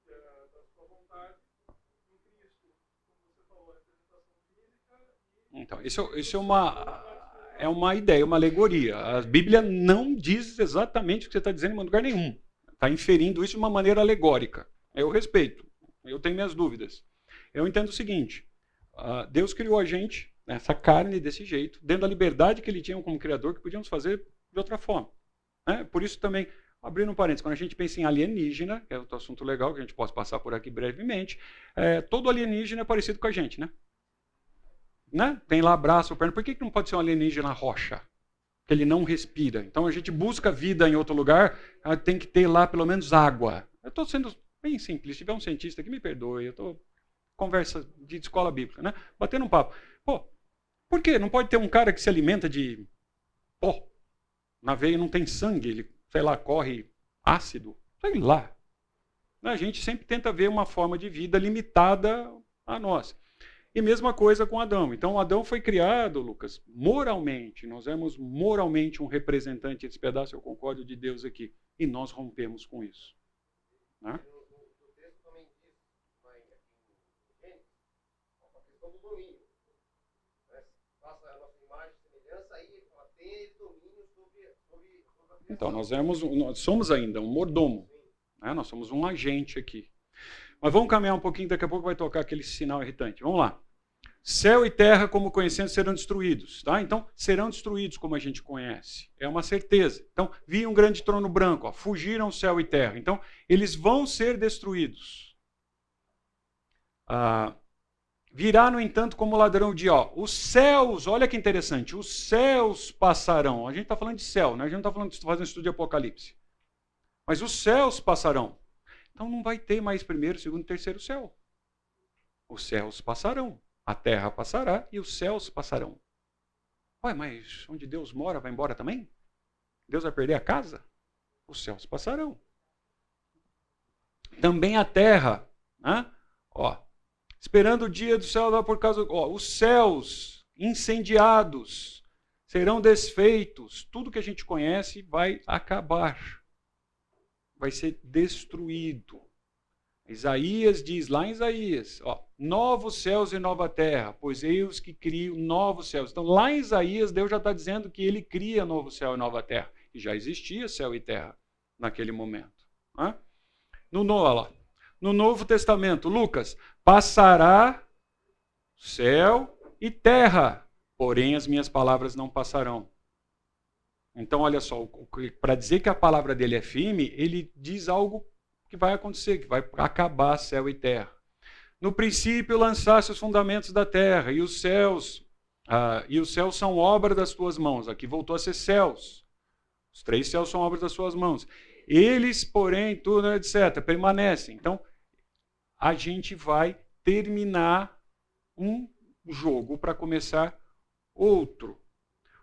da sua vontade em Cristo, como você falou, a representação física. Então, isso é uma ideia, uma alegoria. A Bíblia não diz exatamente o que você está dizendo em lugar nenhum. Está inferindo isso de uma maneira alegórica. Eu respeito, eu tenho minhas dúvidas. Eu entendo o seguinte: Deus criou a gente, essa carne desse jeito, dentro da liberdade que Ele tinha como Criador, que podíamos fazer de outra forma. Por isso também, abrindo um parênteses, quando a gente pensa em alienígena, que é outro assunto legal que a gente pode passar por aqui brevemente, todo alienígena é parecido com a gente, né? Tem lá braço, perna. Por que não pode ser um alienígena rocha? Que ele não respira. Então a gente busca vida em outro lugar, tem que ter lá pelo menos água. Eu estou sendo bem simples. Se tiver um cientista que me perdoe, eu estou conversa de escola bíblica, né? Batendo um papo. Pô, por quê? Não pode ter um cara que se alimenta de pó. Na veia não tem sangue, ele, sei lá, corre ácido. Sei lá. A gente sempre tenta ver uma forma de vida limitada a nós. E mesma coisa com Adão. Então, Adão foi criado, Lucas, moralmente. Nós éramos moralmente um representante desse pedaço, eu concordo, de Deus aqui. E nós rompemos com isso. Né? O texto também diz, lá em Gênesis, a questão do domínio. Né? Faça a nossa imagem e semelhança, aí ele fala, tem ele domínio sobre a criação. Então, nós somos ainda um mordomo. Né? Nós somos um agente aqui. Mas vamos caminhar um pouquinho, daqui a pouco vai tocar aquele sinal irritante. Vamos lá. Céu e terra, como conhecemos, serão destruídos. Tá? Então, serão destruídos como a gente conhece. É uma certeza. Então, vi um grande trono branco. Fugiram céu e terra. Então, eles vão ser destruídos. Virá, no entanto, como ladrão de os céus, olha que interessante, os céus passarão. A gente está falando de céu, né? A gente não está falando de fazer um estudo de Apocalipse. Mas os céus passarão. Então, não vai ter mais primeiro, segundo e terceiro céu. Os céus passarão. A terra passará e os céus passarão. Ué, mas onde Deus mora vai embora também? Deus vai perder a casa? Os céus passarão. Também a terra, né? Esperando o dia do céu por causa... os céus incendiados serão desfeitos. Tudo que a gente conhece vai acabar. Vai ser destruído. Isaías diz, lá em Isaías, novos céus e nova terra, pois eis que crio novos céus. Então, lá em Isaías, Deus já está dizendo que ele cria novo céu e nova terra. E já existia céu e terra naquele momento. Né? No Novo Testamento, Lucas, passará céu e terra, porém as minhas palavras não passarão. Então, olha só, para dizer que a palavra dele é firme, ele diz algo que vai acontecer, que vai acabar céu e terra. No princípio lançaste os fundamentos da terra, e os céus são obra das tuas mãos. Aqui voltou a ser céus. Os 3 céus são obra das suas mãos. Eles, porém, tudo, etc., permanecem. Então, a gente vai terminar um jogo para começar outro.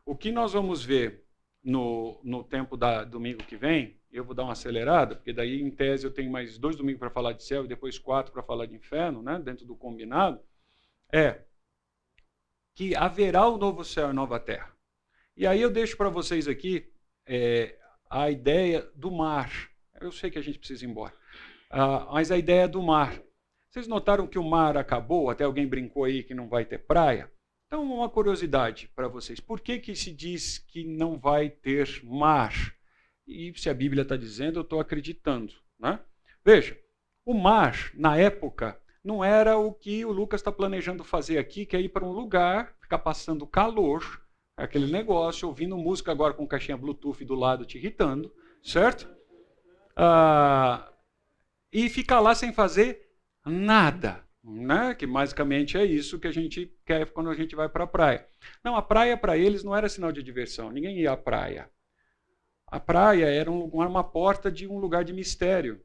O que nós vamos ver no tempo da domingo que vem, eu vou dar uma acelerada, porque daí, em tese, eu tenho mais 2 domingos para falar de céu e depois 4 para falar de inferno, né, dentro do combinado, que haverá o novo céu e nova terra. E aí eu deixo para vocês aqui a ideia do mar. Eu sei que a gente precisa ir embora, mas a ideia do mar. Vocês notaram que o mar acabou? Até alguém brincou aí que não vai ter praia. Então, uma curiosidade para vocês. Por que se diz que não vai ter mar? E se a Bíblia está dizendo, eu estou acreditando. Né? Veja, o mar, na época, não era o que o Lucas está planejando fazer aqui, que é ir para um lugar, ficar passando calor, aquele negócio, ouvindo música agora com caixinha Bluetooth do lado te irritando, certo? E ficar lá sem fazer nada. Né? Que basicamente é isso que a gente quer quando a gente vai para a praia. Não, a praia para eles não era sinal de diversão, ninguém ia à praia. A praia era uma porta de um lugar de mistério.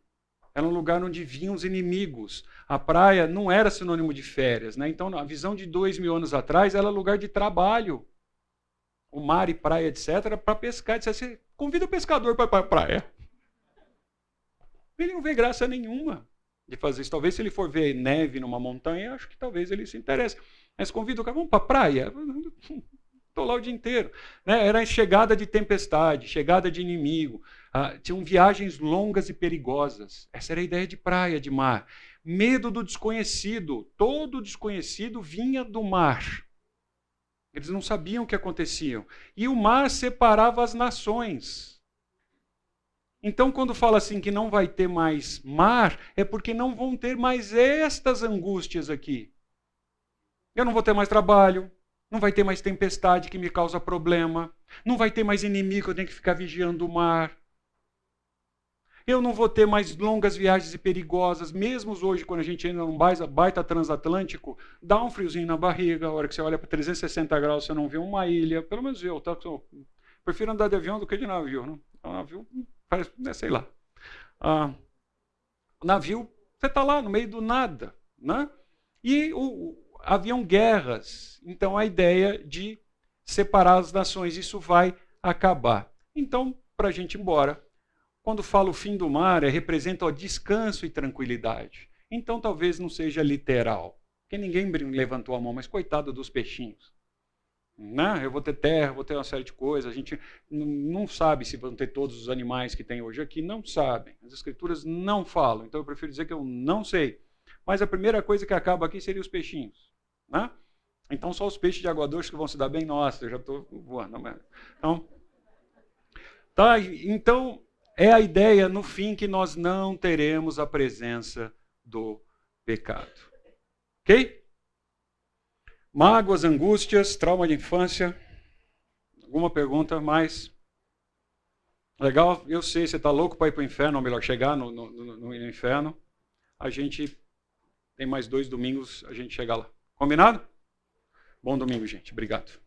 Era um lugar onde vinham os inimigos. A praia não era sinônimo de férias. Né? Então, a visão de 2000 anos atrás era lugar de trabalho. O mar e praia, etc., era para pescar. Você convida o pescador para ir para a praia. Ele não vê graça nenhuma de fazer isso. Talvez se ele for ver neve numa montanha, acho que talvez ele se interesse. Mas convida o cara, vamos para a praia? Estou lá o dia inteiro. Né? Era chegada de tempestade, chegada de inimigo. Tinham viagens longas e perigosas. Essa era a ideia de praia, de mar. Medo do desconhecido. Todo desconhecido vinha do mar. Eles não sabiam o que acontecia. E o mar separava as nações. Então, quando fala assim que não vai ter mais mar, é porque não vão ter mais estas angústias aqui. Eu não vou ter mais trabalho, não vai ter mais tempestade que me causa problema, não vai ter mais inimigo, eu tenho que ficar vigiando o mar. Eu não vou ter mais longas viagens e perigosas, mesmo hoje, quando a gente entra num baita transatlântico, dá um friozinho na barriga, a hora que você olha para 360 graus, você não vê uma ilha, pelo menos eu, tá? Prefiro andar de avião do que de navio, né? O navio parece, sei lá. O navio, você está lá no meio do nada, né? E haviam guerras, então a ideia de separar as nações, isso vai acabar. Então, para a gente ir embora, quando falo o fim do mar, representa o descanso e tranquilidade. Então, talvez não seja literal, porque ninguém levantou a mão, mas coitado dos peixinhos. Né? Eu vou ter terra, vou ter uma série de coisas. A gente não sabe se vão ter todos os animais que tem hoje aqui, não sabem. As escrituras não falam, então eu prefiro dizer que eu não sei. Mas a primeira coisa que acaba aqui seria os peixinhos. Né? Então, só os peixes de água doce que vão se dar bem. Nossa, eu já estou voando. Então, é a ideia, no fim, que nós não teremos a presença do pecado. Ok? Mágoas, angústias, trauma de infância. Alguma pergunta mais? Legal? Eu sei, você está louco para ir para o inferno, ou melhor, chegar no inferno. A gente tem mais 2 domingos, a gente chega lá. Combinado? Bom domingo, gente. Obrigado.